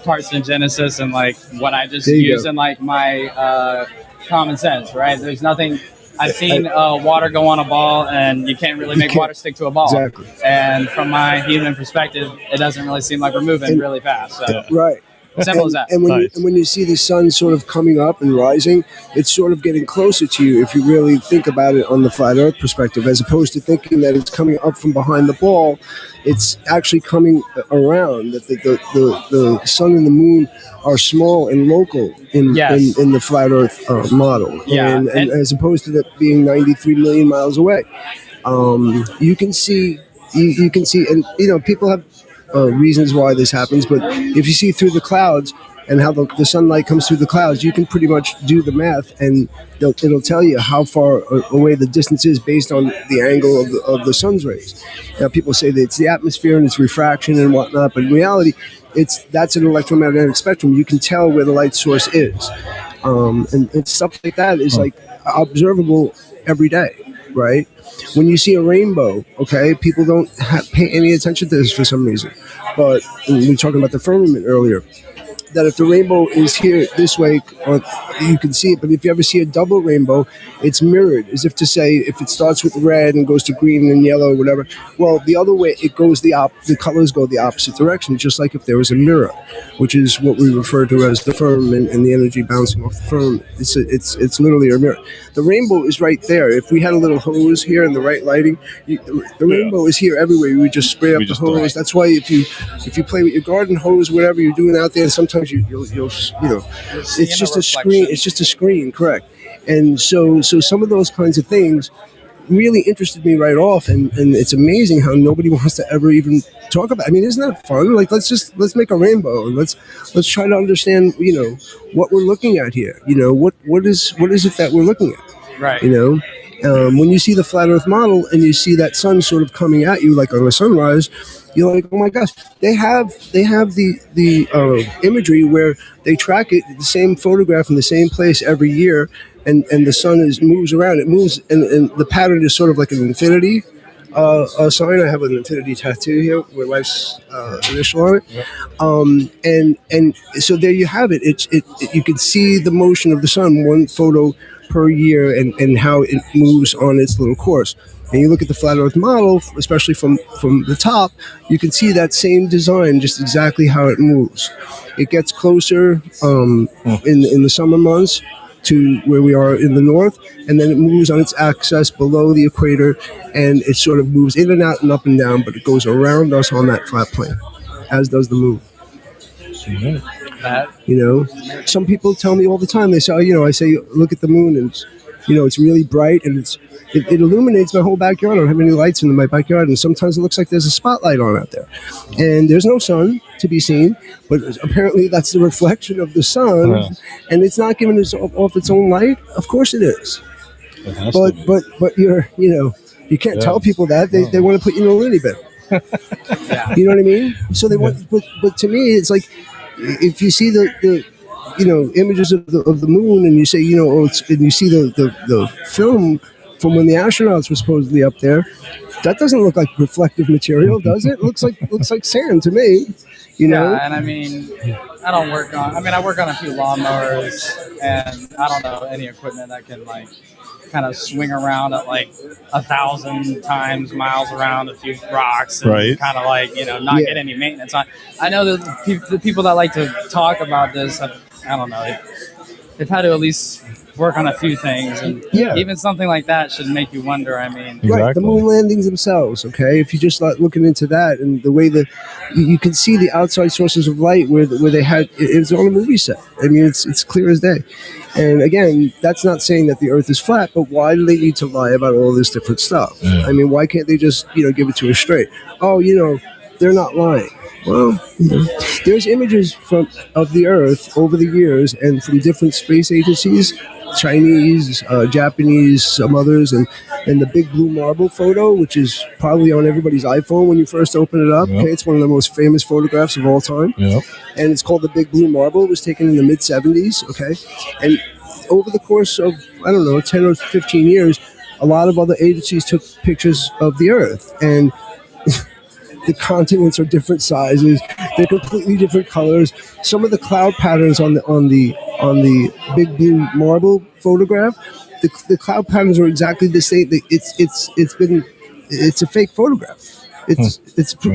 parts in Genesis and like what I just There you use go. in like my common sense, right? There's nothing. I've seen water go on a ball, and you can't really make can't. water stick to a ball. Exactly. And from my human perspective, it doesn't really seem like we're moving really fast. So Right. simple as that. And when, Nice. when you see the sun sort of coming up and rising, it's sort of getting closer to you if you really think about it on the flat Earth perspective, as opposed to thinking that it's coming up from behind the ball. It's actually coming around. That the sun and the moon are small and local in Yes. in the flat Earth model, Yeah, and and- as opposed to that being 93 million miles away. You can see, and people have reasons why this happens, but if you see through the clouds and how the sunlight comes through the clouds, you can pretty much do the math, and it'll tell you how far away the distance is based on the angle of the sun's rays. Now, people say that it's the atmosphere and it's refraction and whatnot, but in reality, that's an electromagnetic spectrum. You can tell where the light source is, and stuff like that is like observable every day, right? When you see a rainbow, okay, people don't pay any attention to this for some reason. But we were talking about the firmament earlier, that if the rainbow is here this way, you can see it. But if you ever see a double rainbow, it's mirrored, as if to say, if it starts with red and goes to green and yellow or whatever, well, the other way, it goes the colors go the opposite direction, just like if there was a mirror, which is what we refer to as the firmament and the energy bouncing off the firmament. It's literally a mirror. The rainbow is right there. If we had a little hose here and the right lighting, the rainbow is here everywhere. We would just spray up the hose. That's why if you play with your garden hose, whatever you're doing out there, sometimes you'll it's just a screen. It's just a screen, correct? And so some of those kinds of things really interested me right off, and it's amazing how nobody wants to ever even talk about it. I mean, isn't that fun? Like, let's make a rainbow and let's try to understand, what we're looking at here. What is it that we're looking at? Right. When you see the flat Earth model and you see that sun sort of coming at you like on a sunrise, you're like, oh my gosh, they have the imagery where they track it, the same photograph in the same place every year, and the sun moves around. It moves, and the pattern is sort of like an infinity sign. I have an infinity tattoo here with my wife's initial on it. And so there you have it. You can see the motion of the sun, one photo per year, and how it moves on its little course. And you look at the flat Earth model, especially from the top, you can see that same design, just exactly how it moves. It gets closer in the summer months to where we are in the north, and then it moves on its axis below the equator, and it sort of moves in and out and up and down, but it goes around us on that flat plane, as does the moon. Some people tell me all the time, they say, I say, look at the moon, and it's really bright, and it illuminates my whole backyard. I don't have any lights in my backyard, and sometimes it looks like there's a spotlight on out there. And there's no sun to be seen, but apparently that's the reflection of the sun, and it's not giving us off its own light. Of course it is. But you can't tell people that. They want to put you in a loony bin. You know what I mean? So they want, but to me, it's like, if you see the images of the moon, and you say, and you see the film from when the astronauts were supposedly up there, that doesn't look like reflective material, does it? It looks like sand to me. Yeah, and I mean, I don't work on. I mean, I work on a few lawnmowers, and I don't know any equipment that can like kind of swing around at like 1,000 times miles around a few rocks, and Right. kind of like not get any maintenance on. I know that the people that like to talk about this, I don't know, they've had to at least work on a few things, and even something like that should make you wonder. I mean, Right, the moon landings themselves. Okay, if you just start looking into that and the way that you can see the outside sources of light where they had it's on a movie set. I mean, it's clear as day. And again, that's not saying that the Earth is flat, but why do they need to lie about all this different stuff? I mean, why can't they just give it to us straight? Oh, they're not lying. Well, there's images of the Earth over the years and from different space agencies. Chinese, Japanese, some others, and the big blue marble photo, which is probably on everybody's iPhone when you first open it up. Okay, it's one of the most famous photographs of all time, and it's called the big blue marble. It was taken in the mid 70s. Okay, and over the course of 10 or 15 years, a lot of other agencies took pictures of the Earth, and the continents are different sizes. They're completely different colors. Some of the cloud patterns on the big blue marble photograph, the cloud patterns are exactly the same. It's a fake photograph.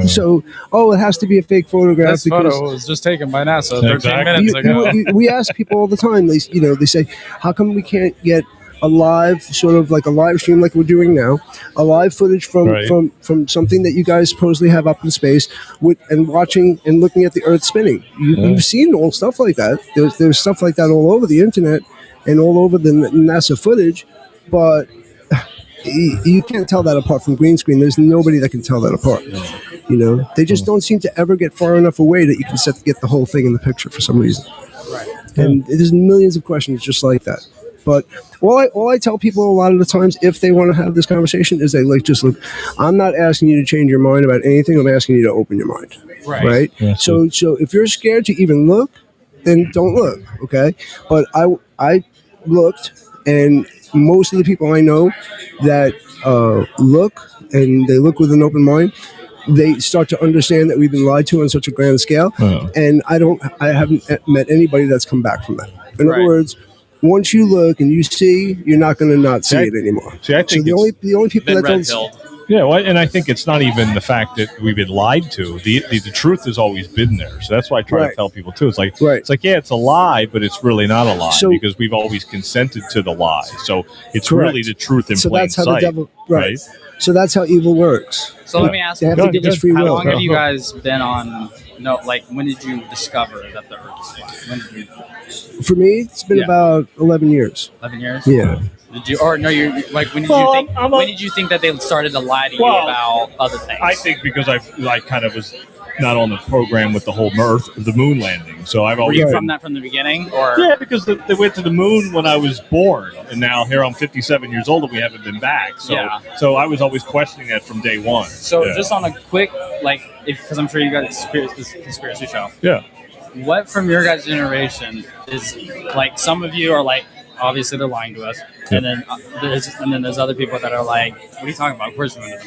So it has to be a fake photograph. this because photo was just taken by NASA 13 minutes you- ago. we ask people all the time. They say, how come we can't get a live, sort of like a live stream like we're doing now, a live footage from something that you guys supposedly have up in space, and watching and looking at the Earth spinning. You've seen all stuff like that. There's stuff like that all over the internet and all over the NASA footage, but you can't tell that apart from green screen. There's nobody that can tell that apart. They just don't seem to ever get far enough away that you can get the whole thing in the picture for some reason. Right. And there's millions of questions just like that. But all I tell people a lot of the times, if they want to have this conversation, is just look. I'm not asking you to change your mind about anything. I'm asking you to open your mind. Right. Yeah, so if you're scared to even look, then don't look. Okay. But I looked, and most of the people I know that look, and they look with an open mind, they start to understand that we've been lied to on such a grand scale. And I haven't met anybody that's come back from that. In other words, once you look and you see, you're not going to not see it anymore. See, I think the only people that don't. Yeah, well, and I think it's not even the fact that we've been lied to. The truth has always been there. So that's why I try to tell people too. It's like it's a lie, but it's really not a lie because we've always consented to the lie. So it's really the truth in plain that's how sight. the devil, right? So that's how evil works. So let me ask They you, have to give us free how will. long have you guys been on? When did you discover that the Earth is flat? When did you? For me, it's been about 11 years. 11 years. Yeah. Did you? Or no? You're like when did you think? When did you think that they started to lie to you about other things? I think because I kind of was not on the program with the whole the moon landing. So I've always Were you from that from the beginning, or because they went to the moon when I was born, and now here I'm 57 years old and we haven't been back. So I was always questioning that from day one. So just on a quick because I'm sure you got this conspiracy show. Yeah. What from your guys' generation is some of you are obviously they're lying to us, and then there's other people that are like, what are you talking about? Of course we're going to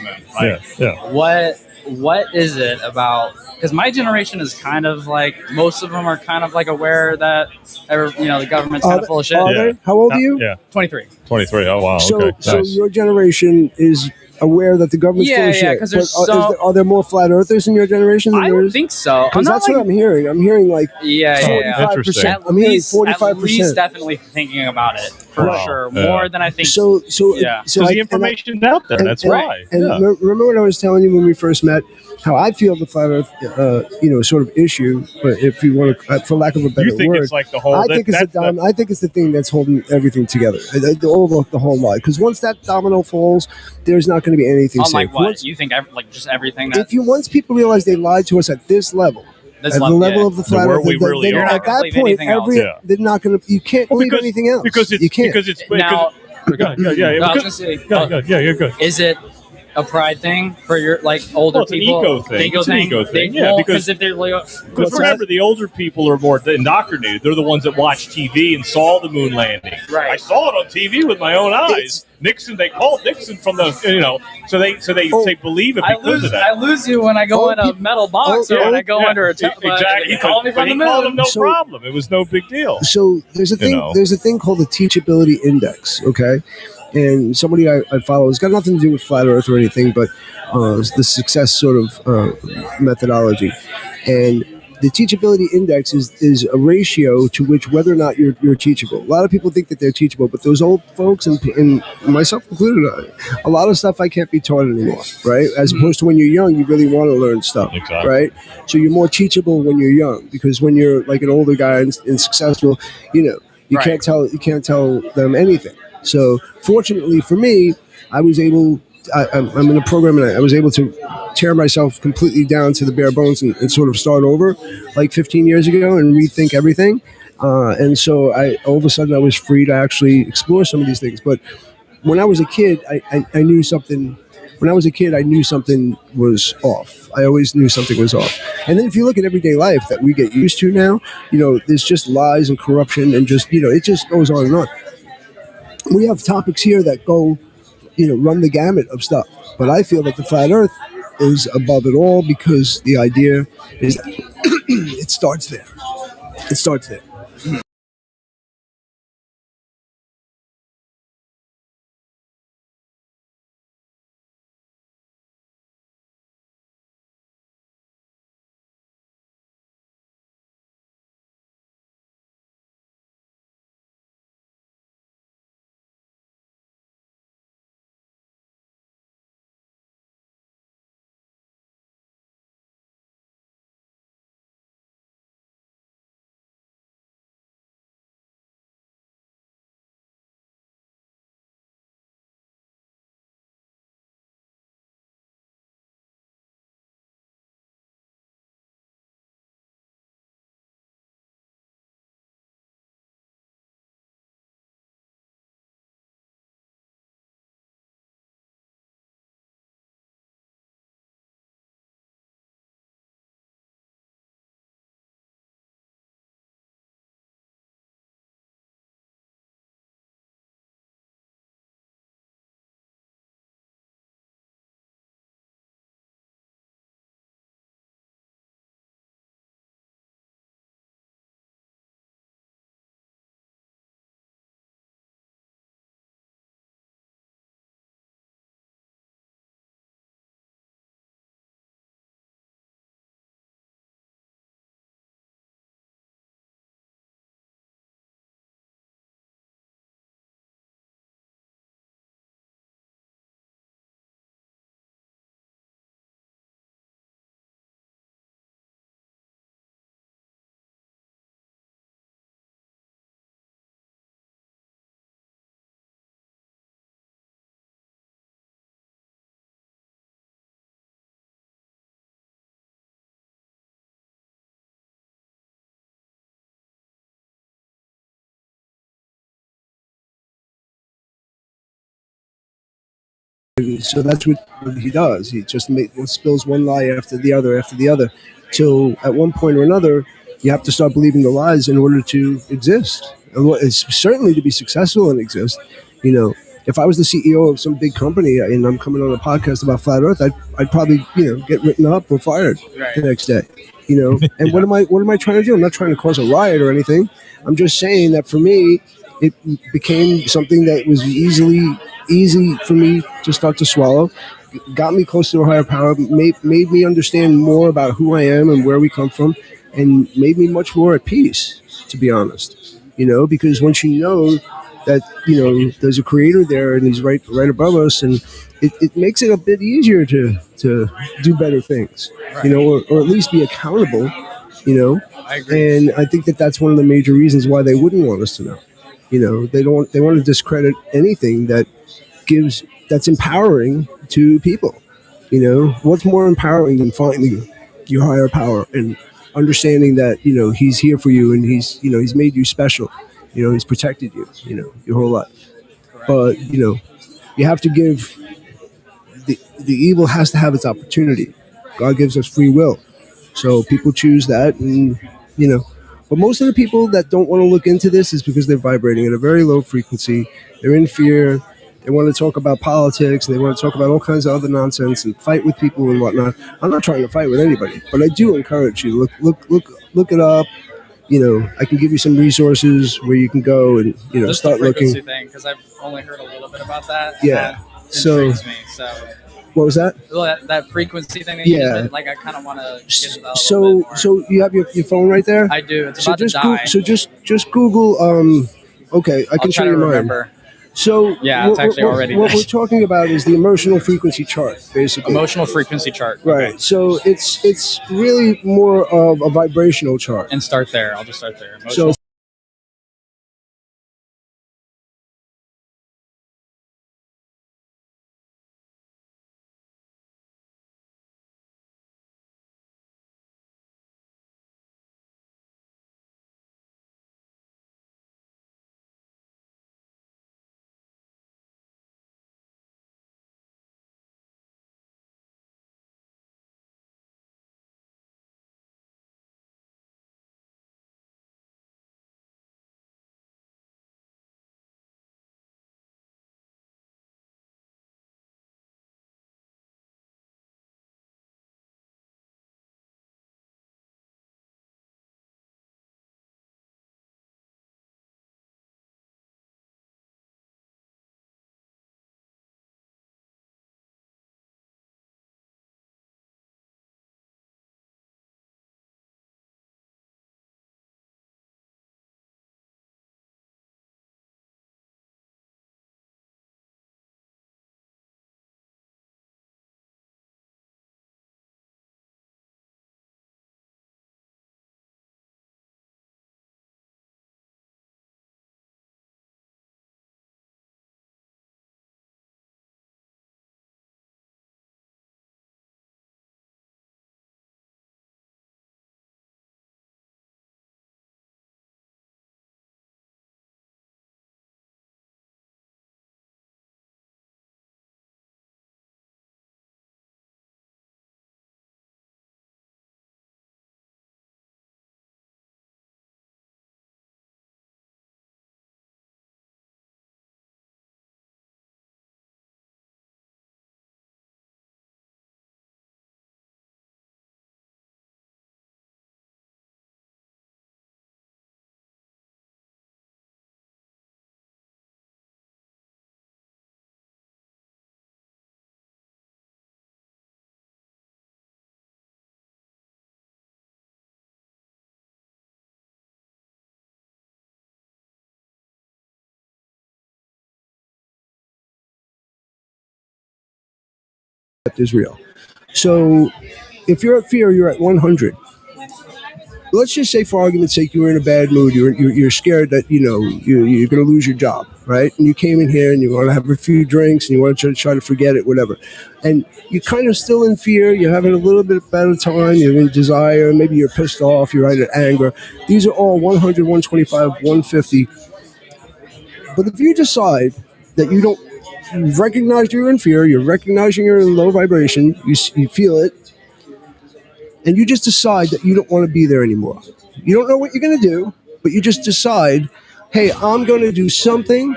the moon. What is it about? Because my generation is kind of most of them are kind of aware that the government's kind of full of shit. Are they? How old are you? Yeah. 23. 23. Oh wow. So, Okay. so Nice. your generation is aware that the government's full of shit. 'cause there's But are there more flat earthers in your generation than I there don't is? think so. Because that's what I'm hearing. I'm hearing interesting. 45%. I'm hearing 45%. At least definitely thinking about it for sure, Yeah. more than I think. So Because the information's out there. That's why. And remember what I was telling you when we first met, how I feel the flat Earth, sort of issue. But if you want to, for lack of a better You think word, it's like the whole? I think it's the thing that's holding everything together. The whole lie. Because once that domino falls, there's not going to be anything safe. What? You think just everything that? Once people realize they lied to us at this level. At the level of the flat Earth, at that point, they're not going to. You can't believe anything else because it's you can't. because it's now. yeah. No, I was gonna say, You're good. is it a pride thing for your like older Well, it's an people? ego thing. It's an ego thing. Yeah, because if they're like, because remember, the older people are more indoctrinated. They're the ones that watched TV and saw the moon landing. Right. I saw it on TV with my own eyes. Nixon, they called Nixon from the, so they believe it because of that. I lose you when I go in a metal box or when I go under a exactly. You call me from the moon. Called him no problem. It was no big deal. So there's a thing. There's a thing called the teachability index. Okay. And somebody I follow, it's got nothing to do with flat Earth or anything, but the success sort of methodology. And the teachability index is a ratio to which whether or not you're teachable. A lot of people think that they're teachable, but those old folks, and myself included, a lot of stuff I can't be taught anymore, right? As opposed to when you're young, you really want to learn stuff, right? So you're more teachable when you're young, because when you're like an older guy and successful, you can't tell them anything. So fortunately for me, I'm in a program and I was able to tear myself completely down to the bare bones and sort of start over like 15 years ago and rethink everything. And so all of a sudden I was free to actually explore some of these things. But when I was a kid, I knew something. When I was a kid, I knew something was off. I always knew something was off. And then if you look at everyday life that we get used to now, there's just lies and corruption and just, it just goes on and on. We have topics here that go, run the gamut of stuff. But I feel that the flat Earth is above it all because the idea is that it starts there. It starts there. So that's what he does. He just spills one lie after the other, till at one point or another, you have to start believing the lies in order to exist. And it's certainly to be successful and exist. If I was the CEO of some big company and I'm coming on a podcast about flat Earth, I'd probably get written up or fired the next day. And what am I trying to do? I'm not trying to cause a riot or anything. I'm just saying that for me, it became something that was easy for me to start to swallow, got me close to a higher power, made me understand more about who I am and where we come from, and made me much more at peace, to be honest. Because once you know that, there's a creator there and he's right above us, and it makes it a bit easier to do better things, or at least be accountable, I agree. And I think that that's one of the major reasons why they wouldn't want us to know. They want to discredit anything that's empowering to people. What's more empowering than finding your higher power and understanding that, he's here for you and he's made you special. He's protected you, your whole life. But, you have to give the evil has to have its opportunity. God gives us free will, so people choose that, and But most of the people that don't want to look into this is because they're vibrating at a very low frequency. They're in fear. They want to talk about politics. They want to talk about all kinds of other nonsense and fight with people and whatnot. I'm not trying to fight with anybody, but I do encourage you look it up. I can give you some resources where you can go and Just start the frequency looking. thing, because I've only heard a little bit about that. Yeah. That So intrigues me. So what was that? that frequency thing that you Yeah. just did, like I kind of want to get into that a little So bit more. so you have your phone right there. I do. It's So about to just die. just Google. Okay, I I'll can show try to you mine. remember. So Yeah, it's actually already what nice. we're talking about is the emotional frequency chart, basically. Emotional frequency chart. Right. Okay. So it's really more of a vibrational chart. And start there. I'll just start there. So Emotional. is real. So if you're at fear, you're at 100. Let's just say, for argument's sake, you were in a bad mood. You're scared that you're going to lose your job, right? And you came in here and you want to have a few drinks and you want to try to forget it, whatever. And you're kind of still in fear. You're having a little bit better time. You're in desire. Maybe you're pissed off. You're in anger. These are all 100, 125, 150. But if you decide that you've recognized you're in fear, you're recognizing you're in low vibration, you feel it, and you just decide that you don't want to be there anymore. You don't know what you're going to do, but you just decide, hey, I'm going to do something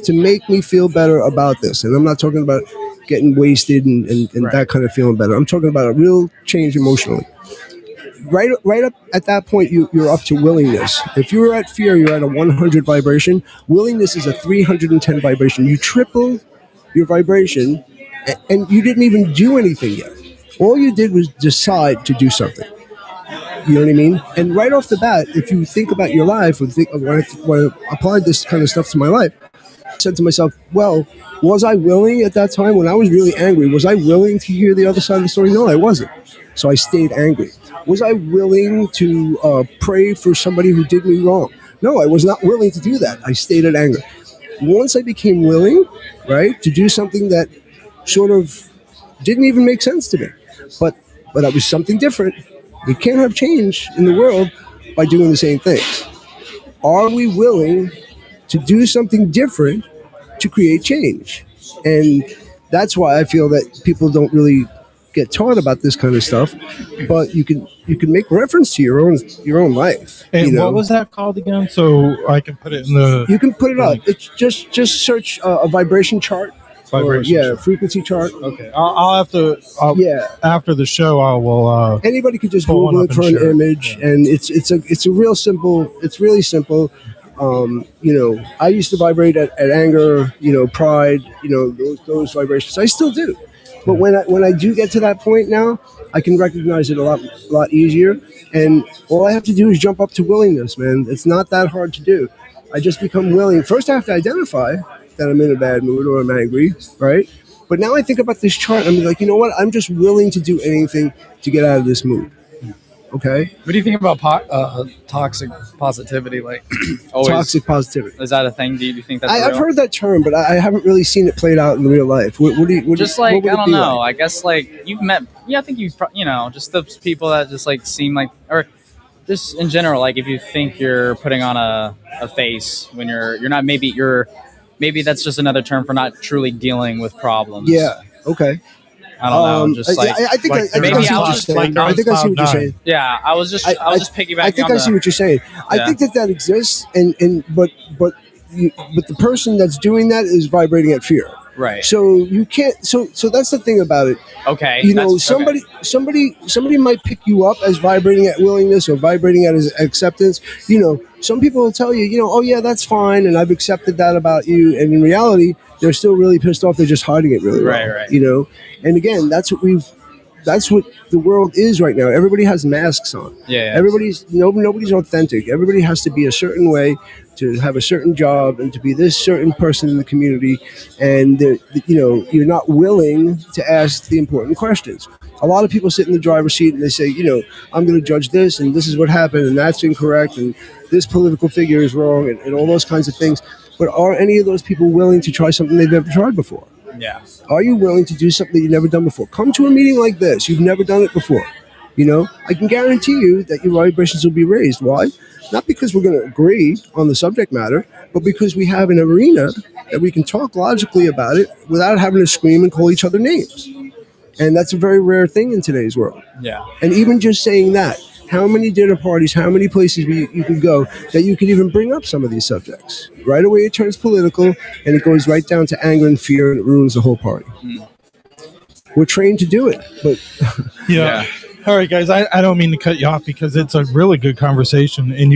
to make me feel better about this. And I'm not talking about getting wasted and Right. that kind of feeling better. I'm talking about a real change emotionally. Right up at that point, you're up to willingness. If you're at fear, you're at a 100 vibration. Willingness is a 310 vibration. You triple your vibration, and you didn't even do anything yet. All you did was decide to do something. You know what I mean? And right off the bat, if you think about your life, when I applied this kind of stuff to my life, I said to myself, well, was I willing at that time when I was really angry? Was I willing to hear the other side of the story? No, I wasn't. So I stayed angry. Was I willing to pray for somebody who did me wrong? No, I was not willing to do that. I stayed at anger. Once I became willing, right, to do something that sort of didn't even make sense to me, but that was something different. We can't have change in the world by doing the same things. Are we willing to do something different to create change? And that's why I feel that people don't really get taught about this kind of stuff, but you can make reference to your own life. And what was that called again? So I can put it in the. You can put it up. It's just search a vibration chart. Frequency chart. Okay, I'll have to. After the show, I will. Anybody could just Google it for an image, and it's a real simple. It's really simple. I used to vibrate at anger, pride, those vibrations. I still do. But when I do get to that point now, I can recognize it a lot easier. And all I have to do is jump up to willingness, man. It's not that hard to do. I just become willing. First, I have to identify that I'm in a bad mood or I'm angry, right? But now I think about this chart. I'm like, you know what? I'm just willing to do anything to get out of this mood. Okay. What do you think about toxic positivity? Like, toxic positivity. Is that a thing? Do you think that's I've heard that term, but I haven't really seen it played out in real life. What I don't know. Like? I guess like you've met. Yeah, I think just those people that just like seem like, or just in general, like if you think you're putting on a face when you're not. Maybe that's just another term for not truly dealing with problems. Yeah. Okay. I don't know. Just I think I think I see what you're saying. Yeah, I was just piggybacking. I think I see what you're saying. I think that exists, but the person that's doing that is vibrating at fear. Right. So you can't. So that's the thing about it. Okay. Somebody might pick you up as vibrating at willingness or vibrating at acceptance. Some people will tell you, oh yeah, that's fine, and I've accepted that about you. And in reality, they're still really pissed off. They're just hiding it really well. Right. And again, that's what the world is right now. Everybody has masks on. Yeah. Nobody's authentic. Everybody has to be a certain way, to have a certain job, and to be this certain person in the community. And you're not willing to ask the important questions. A lot of people sit in the driver's seat and they say, I'm going to judge this, and this is what happened, and that's incorrect, and this political figure is wrong, and all those kinds of things. But are any of those people willing to try something they've never tried before? Yeah. Are you willing to do something you've never done before? Come to a meeting like this. You've never done it before. I can guarantee you that your vibrations will be raised. Why? Not because we're going to agree on the subject matter, but because we have an arena that we can talk logically about it without having to scream and call each other names. And that's a very rare thing in today's world. Yeah. And even just saying that, how many dinner parties, how many places you could go that you could even bring up some of these subjects? Right away it turns political, and it goes right down to anger and fear, and it ruins the whole party. We're trained to do it, but... Yeah. All right, guys, I don't mean to cut you off because it's a really good conversation, and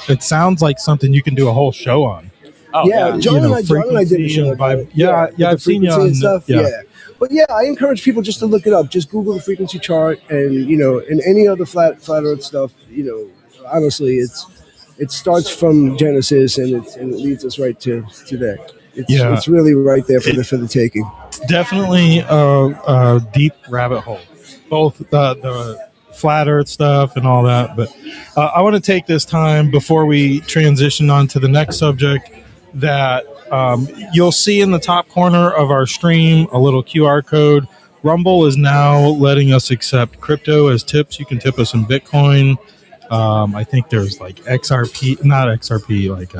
it sounds like something you can do a whole show on. Oh, yeah. John and I did a show about it. Yeah, I've seen you on stuff. Yeah. But yeah, I encourage people just to look it up. Just Google the frequency chart, and and any other flat Earth stuff. Honestly, it starts from Genesis, and it leads us right to today. It's really right there for the taking. Definitely a deep rabbit hole, both the flat Earth stuff and all that. But I want to take this time before we transition on to the next subject that. You'll see in the top corner of our stream a little QR code. Rumble is now letting us accept crypto as tips. You can tip us in Bitcoin. I think there's like XRP, not XRP, like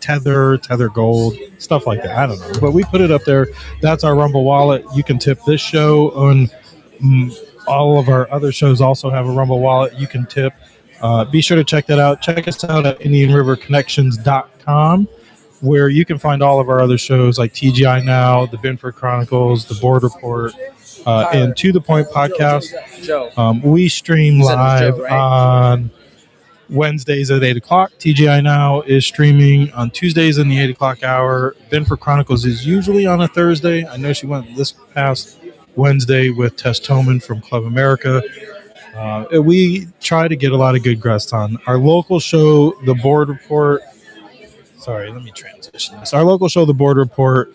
Tether Gold, stuff like that. I don't know. But we put it up there. That's our Rumble wallet. You can tip this show, and all of our other shows also have a Rumble wallet you can tip. Be sure to check that out. Check us out at IndianRiverConnections.com. where you can find all of our other shows like TGI Now, The Binford Chronicles, The Board Report, and To The Point podcast. We stream live on Wednesdays at 8 o'clock. TGI Now is streaming on Tuesdays in the 8 o'clock hour. Binford Chronicles is usually on a Thursday. I know she went this past Wednesday with Tess Toman from Club America. We try to get a lot of good guests on. Our local show, The Board Report, sorry, let me transition this. Our local show, The Board Report,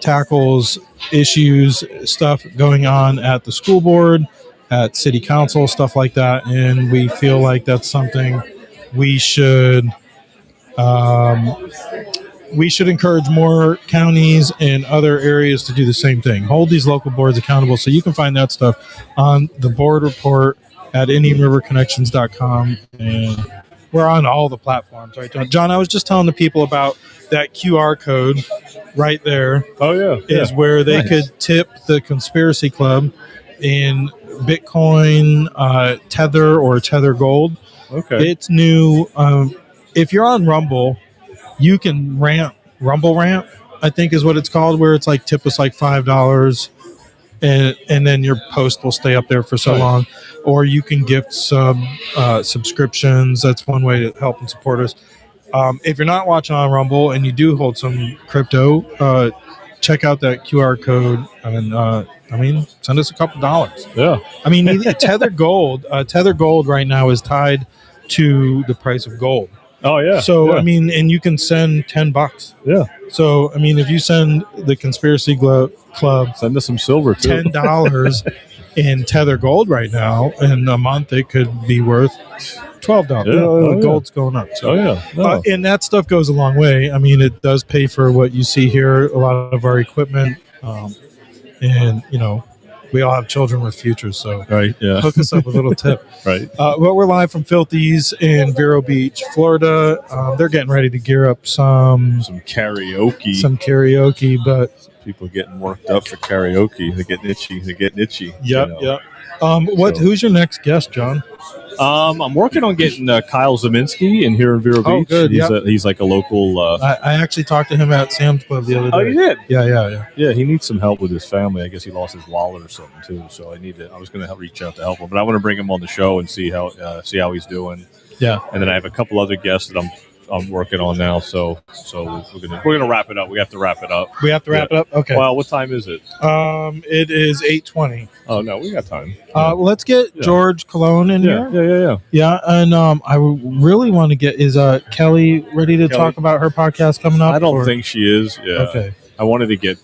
tackles issues, stuff going on at the school board, at city council, stuff like that. And we feel like that's something we should encourage more counties and other areas to do the same thing. Hold these local boards accountable. So you can find that stuff on The Board Report at IndianRiverConnections.com. And we're on all the platforms, right, John? John, I was just telling the people about that QR code right there Oh yeah, is where they Nice. could tip the conspiracy club in Bitcoin, Tether, or Tether Gold. Okay. It's new. If you're on Rumble, you can Rumble Ramp, I think is what it's called, where it's like tip us like $5, and then your post will stay up there for so Right. long. Or you can gift subscriptions. That's one way to help and support us. If you're not watching on Rumble and you do hold some crypto, check out that QR code and send us a couple dollars. Yeah. I mean, Tether Gold right now is tied to the price of gold. Oh yeah. So yeah. I mean, and you can send $10. Yeah. So I mean, if you send the Conspiracy Club Send us some silver too. $10 in Tether Gold right now, in a month it could be worth $12. Yeah. Oh, yeah. Gold's going up. So, Oh yeah. No. and that stuff goes a long way. I mean, it does pay for what you see here, a lot of our equipment, and we all have children with futures, so Right. Yeah. hook us up with a little tip. Right. Well, we're live from Filthy's in Vero Beach, Florida. They're getting ready to gear up some karaoke. But People getting worked up for karaoke. They're getting itchy. yep. Who's your next guest, John? I'm working on getting Kyle Zeminski in here in Vero Beach. Oh, good. He's like a local. I actually talked to him at Sam's Club the other day. Oh, you did? Yeah. Yeah, he needs some help with his family. I guess he lost his wallet or something too. So I was going to reach out to help him, but I want to bring him on the show and see how he's doing. Yeah. And then I have a couple other guests that I'm working on now. So we're gonna wrap it up. We have to wrap it up. We have to wrap it up. Okay. Well, what time is it? It is 8:20. Oh no, we got time. Let's get George Cologne in here. Yeah. Yeah, and I really want to get Kelly ready to talk about her podcast coming up. I don't think she is. Yeah. Okay. I wanted to get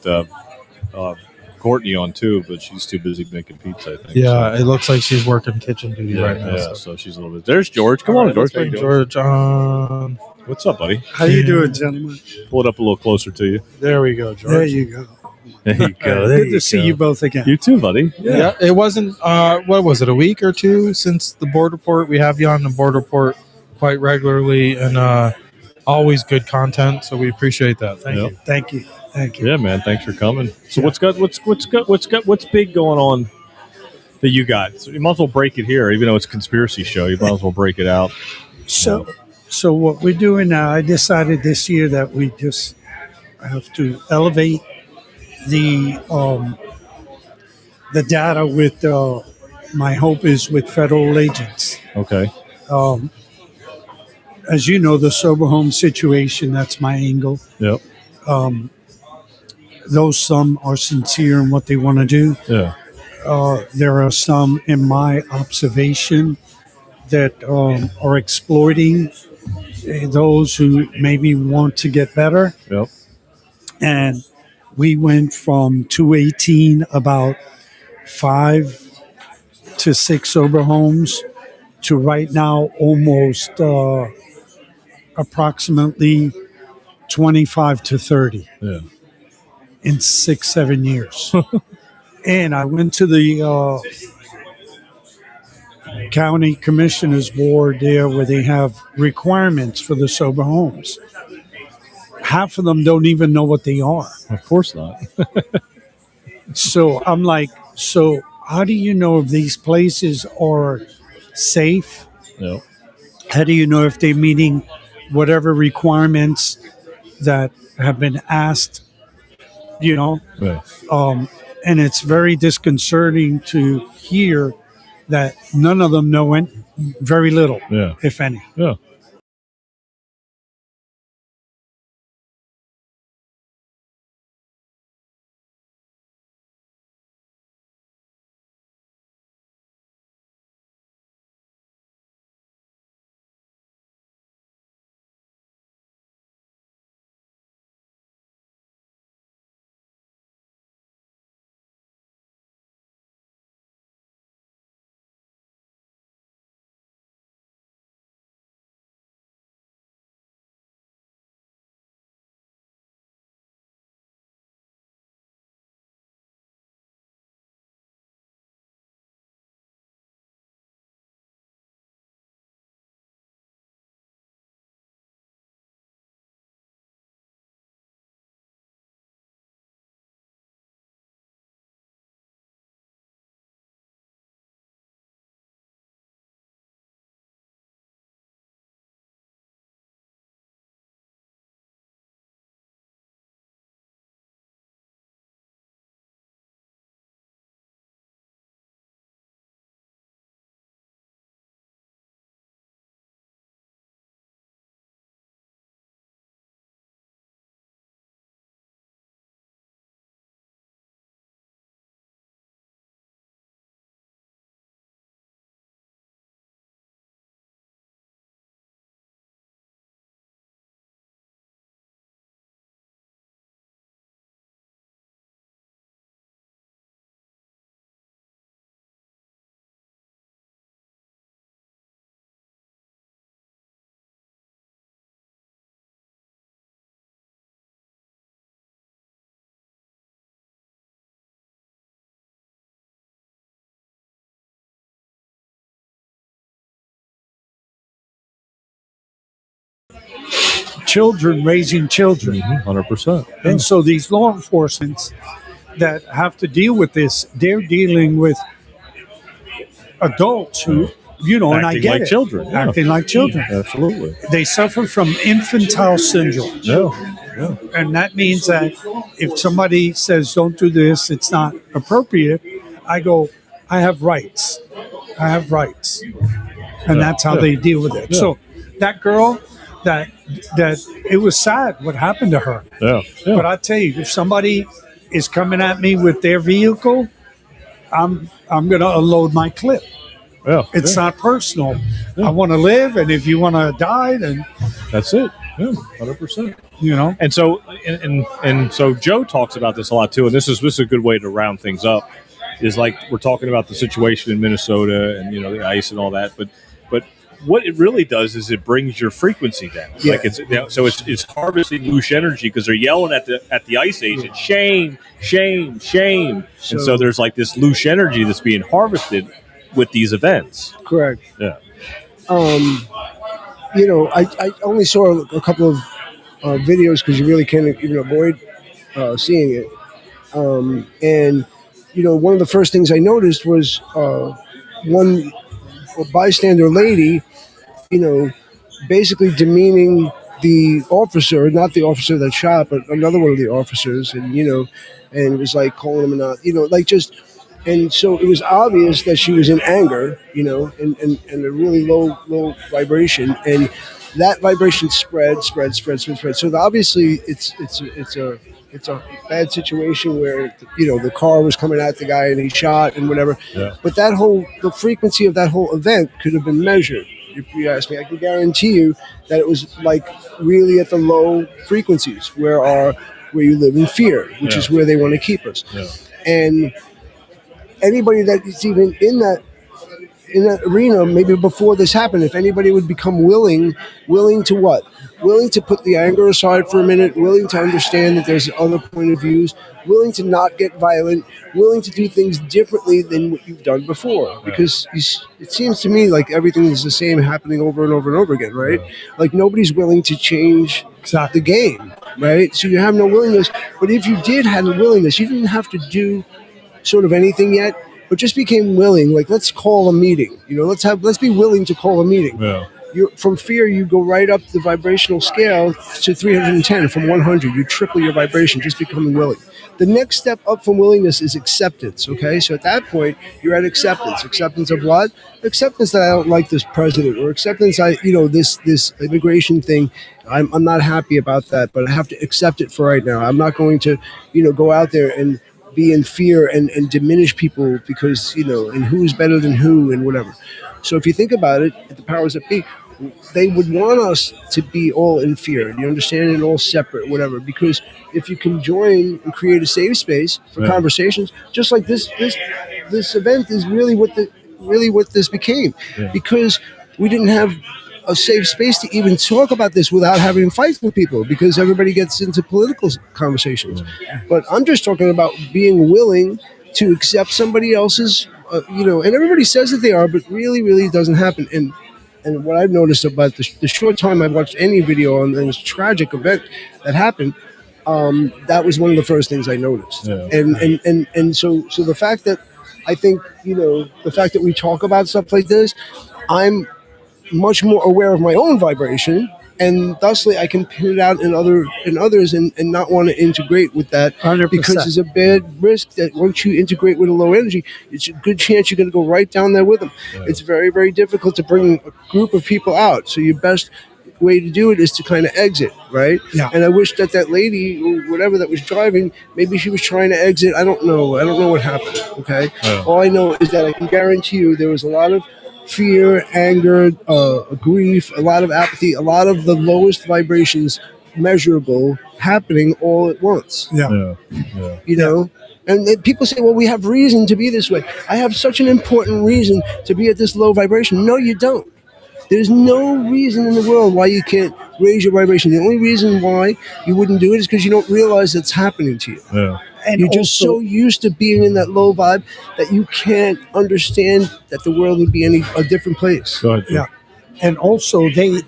Courtney on too, but she's too busy making pizza. I think. Yeah, it looks like she's working kitchen duty right now. Yeah, so she's a little bit. There's George. Come on, George. Let's bring George on. What's up, buddy? How you doing, gentlemen? Pull it up a little closer to you. There we go, George. There you go. There you go. Good to see you both again. You too, buddy. Yeah, it wasn't. What was it? A week or two since the board report. We have you on the board report quite regularly, and always good content. So we appreciate that. Thank you. Thank you. Thank you. Yeah, man. Thanks for coming. So what's big going on that you got? So you might as well break it here, even though it's a conspiracy show. You might as well break it out. So what we're doing now, I decided this year that we just have to elevate the data with my hope is with federal agents. Okay. As you know, the sober home situation, that's my angle. Yep. Though some are sincere in what they want to do, there are some, in my observation, that are exploiting those who maybe want to get better. Yep. And we went from 218, about 5 to 6 sober homes, to right now almost approximately 25 to 30 in 6-7 years. And I went to the county commissioners board there where they have requirements for the sober homes. Half of them don't even know what they are. Of course not. So I'm like, so how do you know if these places are safe? Yep. How do you know if they're meeting whatever requirements that have been asked, Right. And it's very disconcerting to hear that none of them know very little, if any. Yeah. children raising children. 100%. And so these law enforcement that have to deal with this, they're dealing with adults who, you know, and I Acting get like it. children. Yeah. Acting like children. Absolutely. They suffer from infantile syndrome. Yeah. And that means that if somebody says, don't do this, it's not appropriate, I go, I have rights. I have rights. And that's how they deal with it. Yeah. So that girl, that it was sad what happened to her. Yeah. But I tell you, if somebody is coming at me with their vehicle, I'm going to unload my clip. Yeah. It's not personal. I want to live, and if you want to die, then that's it. Yeah, 100%. You know. And so, and so Joe talks about this a lot too. And this is a good way to round things up. Is like we're talking about the situation in Minnesota and the ice and all that, but what it really does is it brings your frequency down. Yeah. Like it's harvesting loose energy because they're yelling at the ice agent, shame, shame, shame, and so there's like this loose energy that's being harvested with these events. Correct. Yeah. I only saw a couple of videos because you really can't even avoid seeing it. And one of the first things I noticed was one bystander lady, basically demeaning the officer, not the officer that shot, but another one of the officers, and and it was like calling him out, and so it was obvious that she was in anger, and a really low vibration, and that vibration spread. So obviously it's a bad situation where the car was coming at the guy and he shot and whatever. Yeah. But the frequency of that whole event could have been measured. If you ask me, I can guarantee you that it was like really at the low frequencies where you live in fear, which is where they want to keep us. Yeah. And anybody that is even in that arena, maybe before this happened, if anybody would become willing to what? Willing to put the anger aside for a minute, willing to understand that there's other point of views, willing to not get violent, willing to do things differently than what you've done before. Because it seems to me like everything is the same happening over and over and over again, right? Like nobody's willing to change the game, right? So you have no willingness. But if you did have a willingness, you didn't have to do sort of anything yet, but just became willing. Like, let's call a meeting. Let's be willing to call a meeting. Yeah. From fear, you go right up the vibrational scale to 310 from 100. You triple your vibration, just becoming willing. The next step up from willingness is acceptance, okay? So at that point, you're at acceptance. Acceptance of what? Acceptance that I don't like this president, or acceptance this immigration thing. I'm not happy about that, but I have to accept it for right now. I'm not going to, go out there and be in fear and diminish people because, and who's better than who and whatever. So if you think about it, the powers that be, they would want us to be all in fear. You understand? And all separate, whatever. Because if you can join and create a safe space for conversations, just like this event is really what this became. Yeah. Because we didn't have a safe space to even talk about this without having fights with people, because everybody gets into political conversations. But I'm just talking about being willing to accept somebody else's, and everybody says that they are, but really doesn't happen. And what I've noticed about the short time I've watched any video on this tragic event that happened, that was one of the first things I noticed. Yeah. And so the fact that I think, the fact that we talk about stuff like this, I'm much more aware of my own vibration, and thusly I can pin it out in others and not want to integrate with that 100%. Because there's a bad risk that once you integrate with a low energy, it's a good chance you're going to go right down there with them. Yeah. It's very, very difficult to bring a group of people out. So your best way to do it is to kind of exit, right? Yeah. And I wish that lady or whatever that was driving, maybe she was trying to exit. I don't know what happened. Okay. Yeah. All I know is that I can guarantee you there was a lot of fear, anger, grief, a lot of apathy, a lot of the lowest vibrations measurable happening all at once. Yeah. And people say, well, we have reason to be this way. I have such an important reason to be at this low vibration. No, you don't. There's no reason in the world why you can't raise your vibration. The only reason why you wouldn't do it is because you don't realize it's happening to you. Yeah. And you're just so used to being in that low vibe that you can't understand that the world would be a different place. Go ahead. Yeah. And also they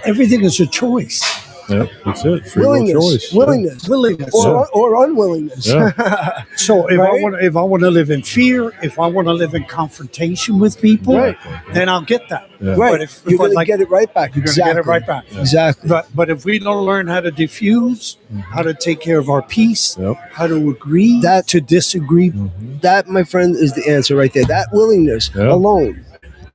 everything is a choice. Yeah, that's it. Free will choice. Willingness, or unwillingness. Yeah. So if Right? I want to live in fear, if I want to live in confrontation with people, Right. then I'll get that. Yeah. Right. But if You're going to like, get it right back. you're Exactly. gonna get it right back. Exactly. But if we don't learn how to diffuse, how to take care of our peace, Yep. how to agree That- to disagree, That, my friend, is the answer right there. That willingness Yeah. alone.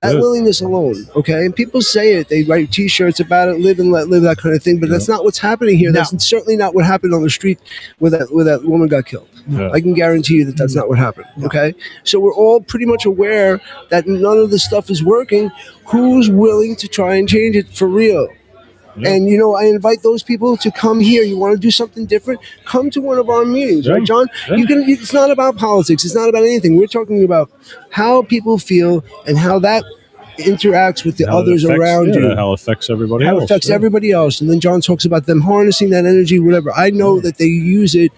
That Good. willingness alone, okay? And people say it. They write T-shirts about it, live and let live, that kind of thing. But that's not what's happening here. No. That's certainly not what happened on the street where that woman got killed. Yeah. I can guarantee you that that's not what happened, okay? So we're all pretty much aware that none of this stuff is working. Who's willing to try and change it for real? Yeah. And, I invite those people to come here. You want to do something different? Come to one of our meetings, Yeah. right, John? Yeah. It's not about politics. It's not about anything. We're talking about how people feel and how that interacts with the How it others affects- around yeah, you. How it affects everybody How else. it affects yeah. everybody else. And then John talks about them harnessing that energy, whatever. I know that they use it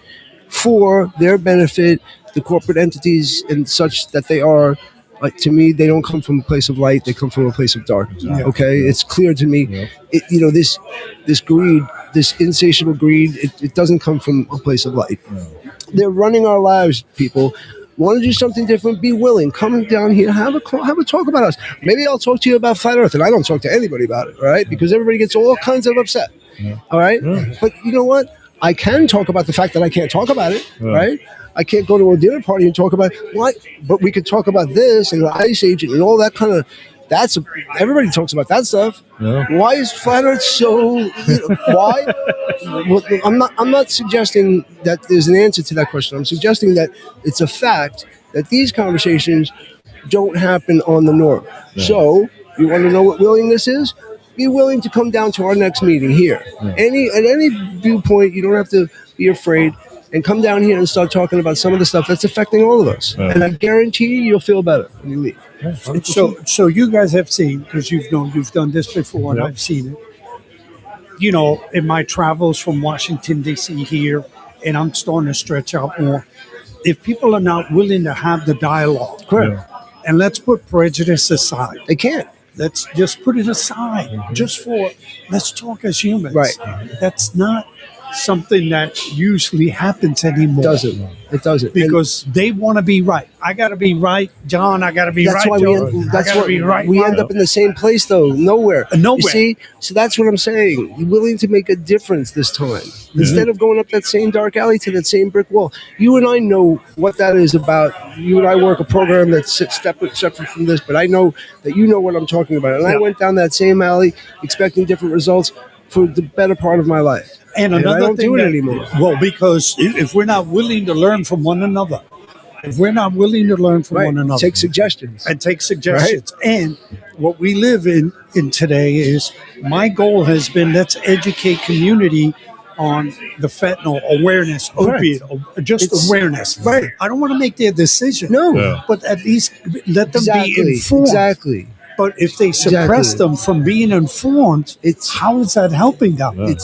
for their benefit, the corporate entities and such that they are. Like, to me, they don't come from a place of light; they come from a place of darkness. Yeah. Okay, it's clear to me. Yeah. This greed, this insatiable greed, it doesn't come from a place of light. They're running our lives, people. Want to do something different? Be willing. Come down here, have a talk about us. Maybe I'll talk to you about flat Earth, and I don't talk to anybody about it, right? Because everybody gets all kinds of upset. All right, but you know what? I can talk about the fact that I can't talk about it, right? I can't go to a dinner party and talk about what, but we could talk about this and the ice age and all that kind of. Everybody talks about that stuff. Yeah. Why is flat Earth so? Why? Well, I'm not suggesting that there's an answer to that question. I'm suggesting that it's a fact that these conversations don't happen on the norm. Yeah. So you want to know what willingness is? Be willing to come down to our next meeting here. Yeah. At any viewpoint, you don't have to be afraid. And come down here and start talking about some of the stuff that's affecting all of us. Yeah. And I guarantee you'll feel better when you leave. Yeah, 100%. So you guys have seen, because you've done this before, and Yep. I've seen it. In my travels from Washington D.C. here, and I'm starting to stretch out more. If people are not willing to have the dialogue, Correct. and let's put prejudice aside. They can't. Let's just put it aside, let's talk as humans. Right. That's not something that usually happens anymore. It doesn't. Because they want to be right. I got to be right, John. I got to be That's right, why Joe. that's I gotta what be right. we end up in the same place, though. Nowhere. Nowhere. You see? So that's what I'm saying. You're willing to make a difference this time. Instead of going up that same dark alley to that same brick wall. You and I know what that is about. You and I work a program that's separate from this, but I know that you know what I'm talking about. And I went down that same alley expecting different results for the better part of my life. And I another don't thing do it that- anymore. Well, because if we're not willing to learn from one another, Take suggestions. and take suggestions. And what we live in today is my goal has been let's educate community on the fentanyl awareness, opiate, It's- awareness. right. I don't want to make their decision. No. Yeah. But at least let them be informed. Exactly. But if they suppress Exactly. them from being informed, how is that helping them? Yeah.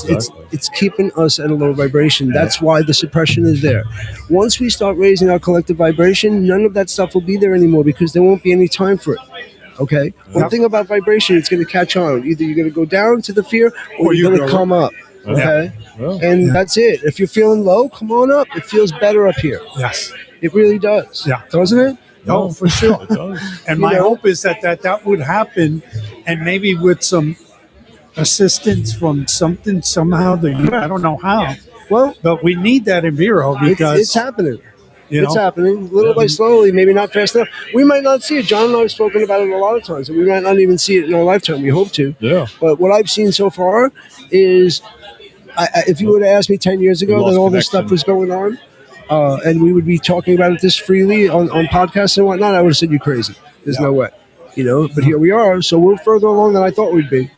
It's keeping us at a low vibration. That's why the suppression is there. Once we start raising our collective vibration, none of that stuff will be there anymore because there won't be any time for it. Okay? One thing about vibration, it's going to catch on. Either you're going to go down to the fear or you're going to come up. Okay? Well, And that's it. If you're feeling low, come on up. It feels better up here. Yes. It really does. Yeah. Doesn't it? Oh, for sure. it does. And You my know? hope is that would happen, and maybe with some assistance from something somehow. I don't know how. Well, but we need that in Vero because it's happening. you It's know, happening little by slowly, maybe not fast enough. We might not see it. John and I have spoken about it a lot of times, and we might not even see it in our lifetime. We hope to. Yeah. But what I've seen so far is, if you would have asked me 10 years ago lost that all this connection. stuff was going on, and we would be talking about it this freely on podcasts and whatnot, I would have said you're crazy. There's no way. But here we are, so we're further along than I thought we'd be.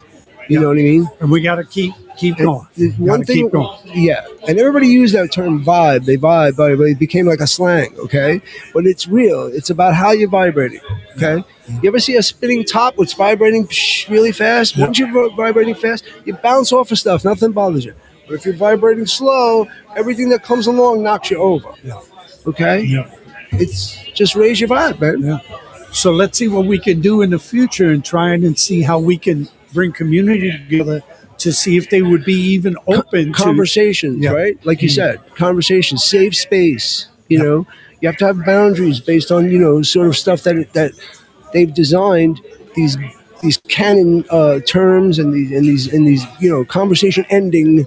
You know what I mean? and we got to keep going. One Gotta thing, keep going. yeah, and everybody used that term vibe. They vibe, but it became like a slang, okay? But it's real. It's about how you're vibrating, okay? You ever see a spinning top that's vibrating really fast? Once you're vibrating fast, you bounce off of stuff. Nothing bothers you. But if you're vibrating slow, everything that comes along knocks you over. Yeah. Okay? Yeah. It's just raise your vibe, man. Yeah. So let's see what we can do in the future and try and see how we can bring community together to see if they would be even open conversations, to right? Like you said, conversations, safe space. You know, you have to have boundaries based on sort of stuff that they've designed these canon terms and these conversation ending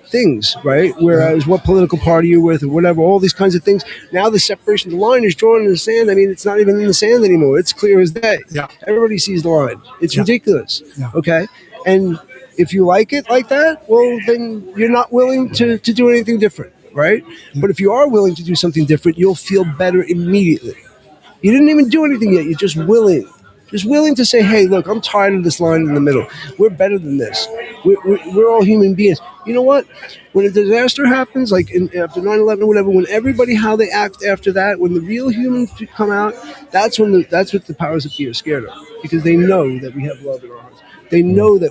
things, right? Whereas what political party you're with or whatever, all these kinds of things. Now the separation, the line is drawn in the sand. I mean, it's not even in the sand anymore. It's clear as day. Yeah. Everybody sees the line. It's ridiculous. Yeah. Okay. And if you like it like that, well, then you're not willing to do anything different, right? But if you are willing to do something different, you'll feel better immediately. You didn't even do anything yet. You're just willing. Just willing to say, hey, look, I'm tired of this line in the middle. We're better than this. We're all human beings. You know what? When a disaster happens, like after 9/11 or whatever, when everybody, how they act after that, when the real humans come out, that's what the powers that be are scared of. Because they know that we have love in our hearts. They know that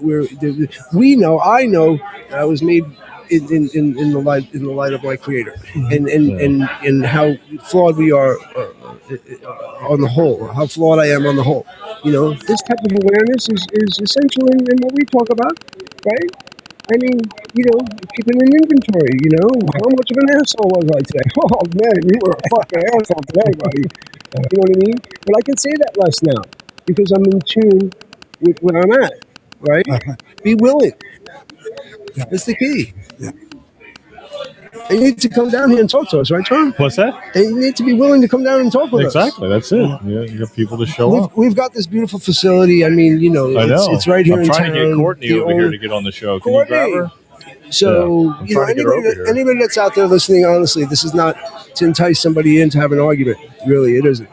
I know that I was made in the light of my Creator, and how flawed we are on the whole, how flawed I am on the whole. This type of awareness is essential in what we talk about, right? I mean, keeping an inventory. How much of an asshole was I today? Oh man, you were a fucking asshole today, buddy. You know what I mean? But I can say that less now because I'm in tune with what I'm at. Right? Be willing. That's the key. Yeah. They need to come down here and talk to us, right, Tom? What's that? They need to be willing to come down and talk with us. Exactly. That's it. Yeah, you got people to show up. We've got this beautiful facility. I mean, it's right here I'm in town. trying to get Courtney over here to get on the show. Can Courtney. you grab her? So, anybody that's out there listening, honestly, this is not to entice somebody in to have an argument. Really, it isn't.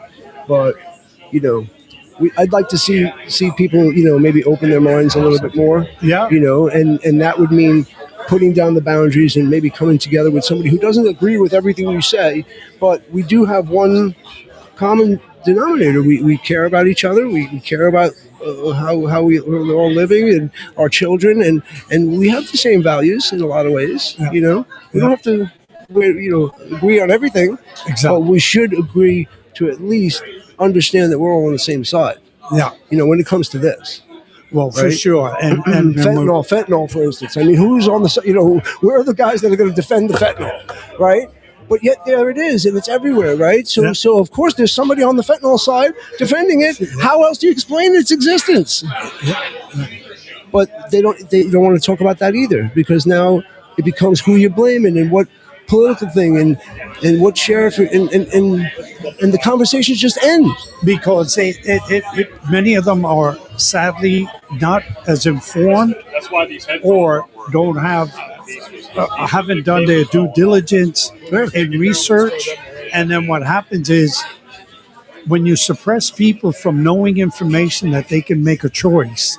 But, I'd like to see people, maybe open their minds a little bit more. Yeah. And that would mean putting down the boundaries and maybe coming together with somebody who doesn't agree with everything you say, but we do have one common denominator. We care about each other. We care about how we're all living and our children, and we have the same values in a lot of ways. Yeah. We don't have to, agree on everything, Exactly. but we should agree to at least understand that we're all on the same side. Yeah. When it comes to this. Well, for Right? sure. And fentanyl, for instance. I mean, who's on the where are the guys that are going to defend the fentanyl, right? But yet there it is, and it's everywhere, right? So of course there's somebody on the fentanyl side defending it. How else do you explain its existence? But they don't want to talk about that either, because now it becomes who you're blaming and what political thing and what sheriff and the conversations just end. Because many of them are sadly not as informed or don't have haven't done their due diligence and research. And then what happens is when you suppress people from knowing information that they can make a choice,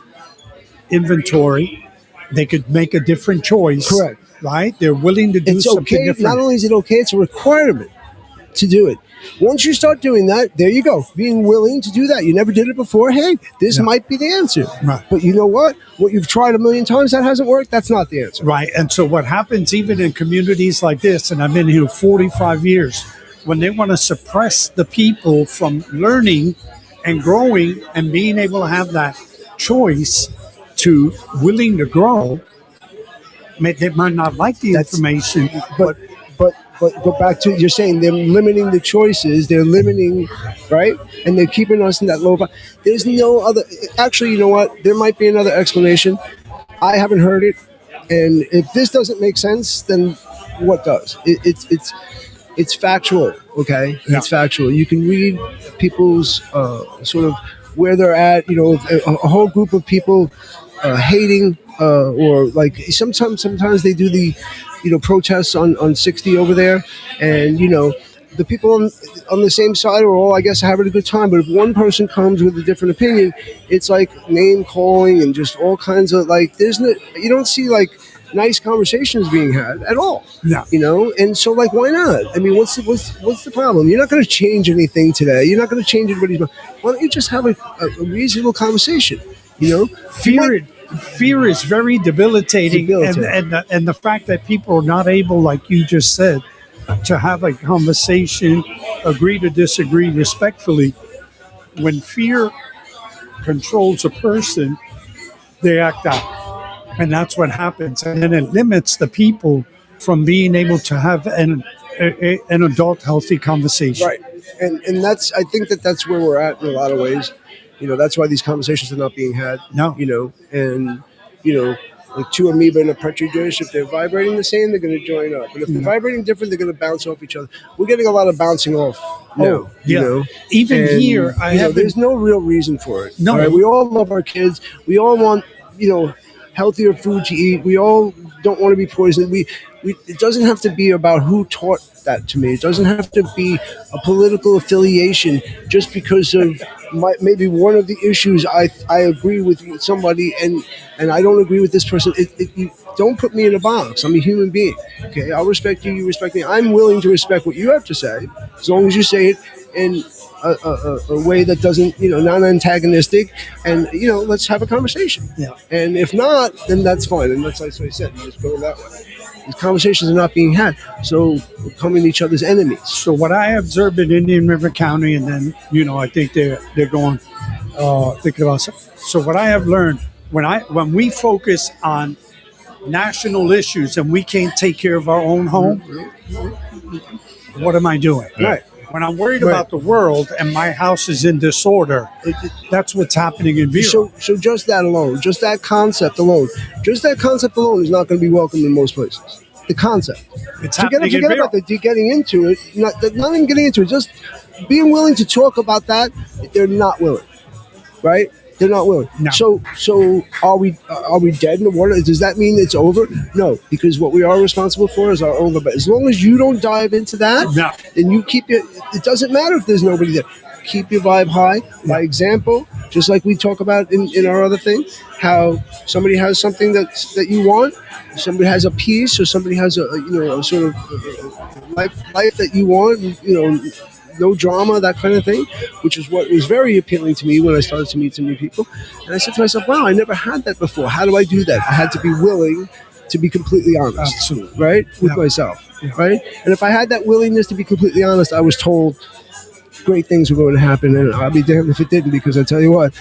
inventory, they could make a different choice. Correct. Right? They're willing to do It's something okay. different. Not only is it okay, it's a requirement to do it. Once you start doing that, there you go. Being willing to do that. You never did it before. Hey, this might be the answer. Right. But you know what? What you've tried a million times, that hasn't worked. That's not the answer. Right. And so what happens even in communities like this, and I've been here 45 years, when they want to suppress the people from learning and growing and being able to have that choice to willing to grow, they might not like the information, but go back to, you're saying they're limiting the choices, they're limiting, right? And they're keeping us in that low. There's no other, actually, you know what? There might be another explanation. I haven't heard it. And if this doesn't make sense, then what does? It's factual, okay? Yeah. It's factual. You can read people's sort of where they're at, a whole group of people hating, or like sometimes they do the protests on 60 over there, and the people on the same side are all, I guess, having a good time. But if one person comes with a different opinion, it's like name calling and just all kinds of you don't see like nice conversations being had at all. Yeah. And so like, why not? I mean, what's the problem? You're not going to change anything today. You're not going to change anybody's mind. Why don't you just have a reasonable conversation? Fear is very debilitating. And the fact that people are not able, like you just said, to have a conversation, agree to disagree respectfully. When fear controls a person, they act out. And that's what happens. And then it limits the people from being able to have an adult healthy conversation. Right. And that's, I think that's where we're at in a lot of ways. That's why these conversations are not being had. No. And, like two amoeba in a petri dish, if they're vibrating the same, they're going to join up. And if they're vibrating different, they're going to bounce off each other. We're getting a lot of bouncing off now. Even and, here, there's no real reason for it. No. All right? We all love our kids. We all want, healthier food to eat. We all don't want to be poisoned. It doesn't have to be about who taught that to me. It doesn't have to be a political affiliation just because of maybe one of the issues I agree with somebody and I don't agree with this person. You don't put me in a box. I'm a human being. Okay, I'll respect you. You respect me. I'm willing to respect what you have to say as long as you say it in a way that doesn't, non-antagonistic, and let's have a conversation. Yeah. And if not, then that's fine. And that's what I said. Just go that way. These conversations are not being had, so we're becoming each other's enemies. So what I observed in Indian River County, and then I think they're going thinking about. So what I have learned when we focus on national issues and we can't take care of our own home, what am I doing? Right. When I'm worried about the world and my house is in disorder, that's what's happening in Vero. So just that alone, just that concept alone is not going to be welcome in most places. The concept. Forget about getting into it. Not even getting into it. Just being willing to talk about that. They're not willing, right? They're not willing. No. So are we dead in the water? Does that mean it's over? No, because what we are responsible for is our own. But as long as you don't dive into that, then you keep it. It doesn't matter if there's nobody there. Keep your vibe high. By example, just like we talk about in our other thing, how somebody has something that you want, somebody has a piece, or somebody has a sort of life that you want, no drama, that kind of thing, which is what was very appealing to me when I started to meet some new people. And I said to myself, wow, I never had that before. How do I do that? I had to be willing to be completely honest. Absolutely. Right? With myself. Yeah. Right? And if I had that willingness to be completely honest, I was told great things were going to happen, and I'll be damned if it didn't, because I tell you what,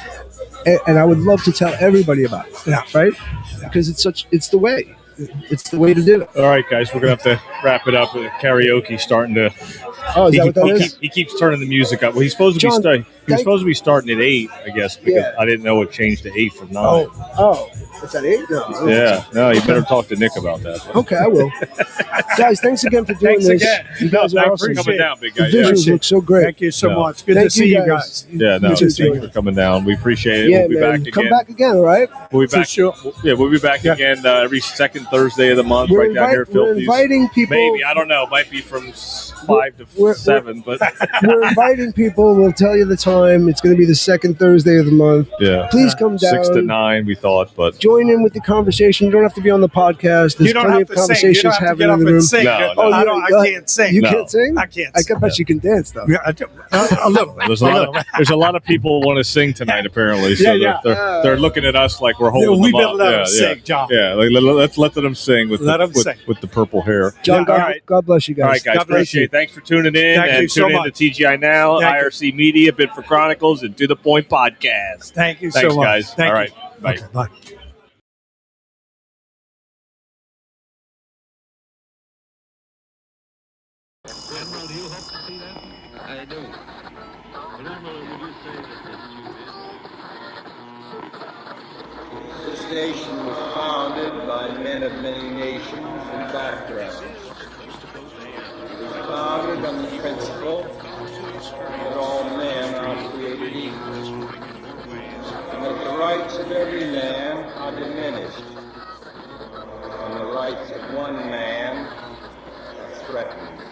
and I would love to tell everybody about it. Yeah. Right? Because it's the way. It's the way to do it. All right, guys, we're going to have to wrap it up with karaoke starting to... Oh, is that what that is? He keeps turning the music up. Well, he's supposed to be starting at 8, I guess, because I didn't know it changed to 8 from 9. Oh, it's at 8? No. Yeah. No, you better talk to Nick about that. Okay, I will. Guys, thanks again for doing this. You guys are awesome. Thanks for coming down, big guy. The visuals look so great. Thank you so much. Good to see you guys. Yeah, no, thanks for coming down. We appreciate it. Yeah, we'll be man. back again. Come back again, all right? We'll be back. For sure. Yeah, we'll be back again every second Thursday of the month, We're down here at we're Filthy's. inviting people. Maybe, I don't know. It might be from 5 to 7, but We're inviting people. We'll tell you the time. It's going to be the second Thursday of the month. yeah, Please come down. 6 to 9, we thought, but Join in with the conversation. You don't have to be on the podcast. There's You don't plenty have of to sing. You conversations don't have to happening get up in the and room. sing. No, Oh, no. I can't sing. You No. can't sing? I can't I sing. bet you can dance, though. Yeah, a little bit. there's a lot of people want to sing tonight, apparently. So Yeah, they're looking at us like we're holding We them better up. let them sing, John. Yeah, let's let them sing with Let them sing. with the purple hair. John, Yeah, all right. God bless you guys. All right, guys, God bless appreciate you. it. Thanks for tuning in. Thank and you so tune in much. to TGI Now, Thank you. IRC Media, Bid for Chronicles, and To The Point Podcast. Thank you Thanks, so much. guys. Thank All you. right, bye. Okay, bye. I do. This nation was founded by men of many nations and backgrounds. It was founded on the principle that all men are created equal, and that the rights of every man are diminished, and the rights of one man are threatened.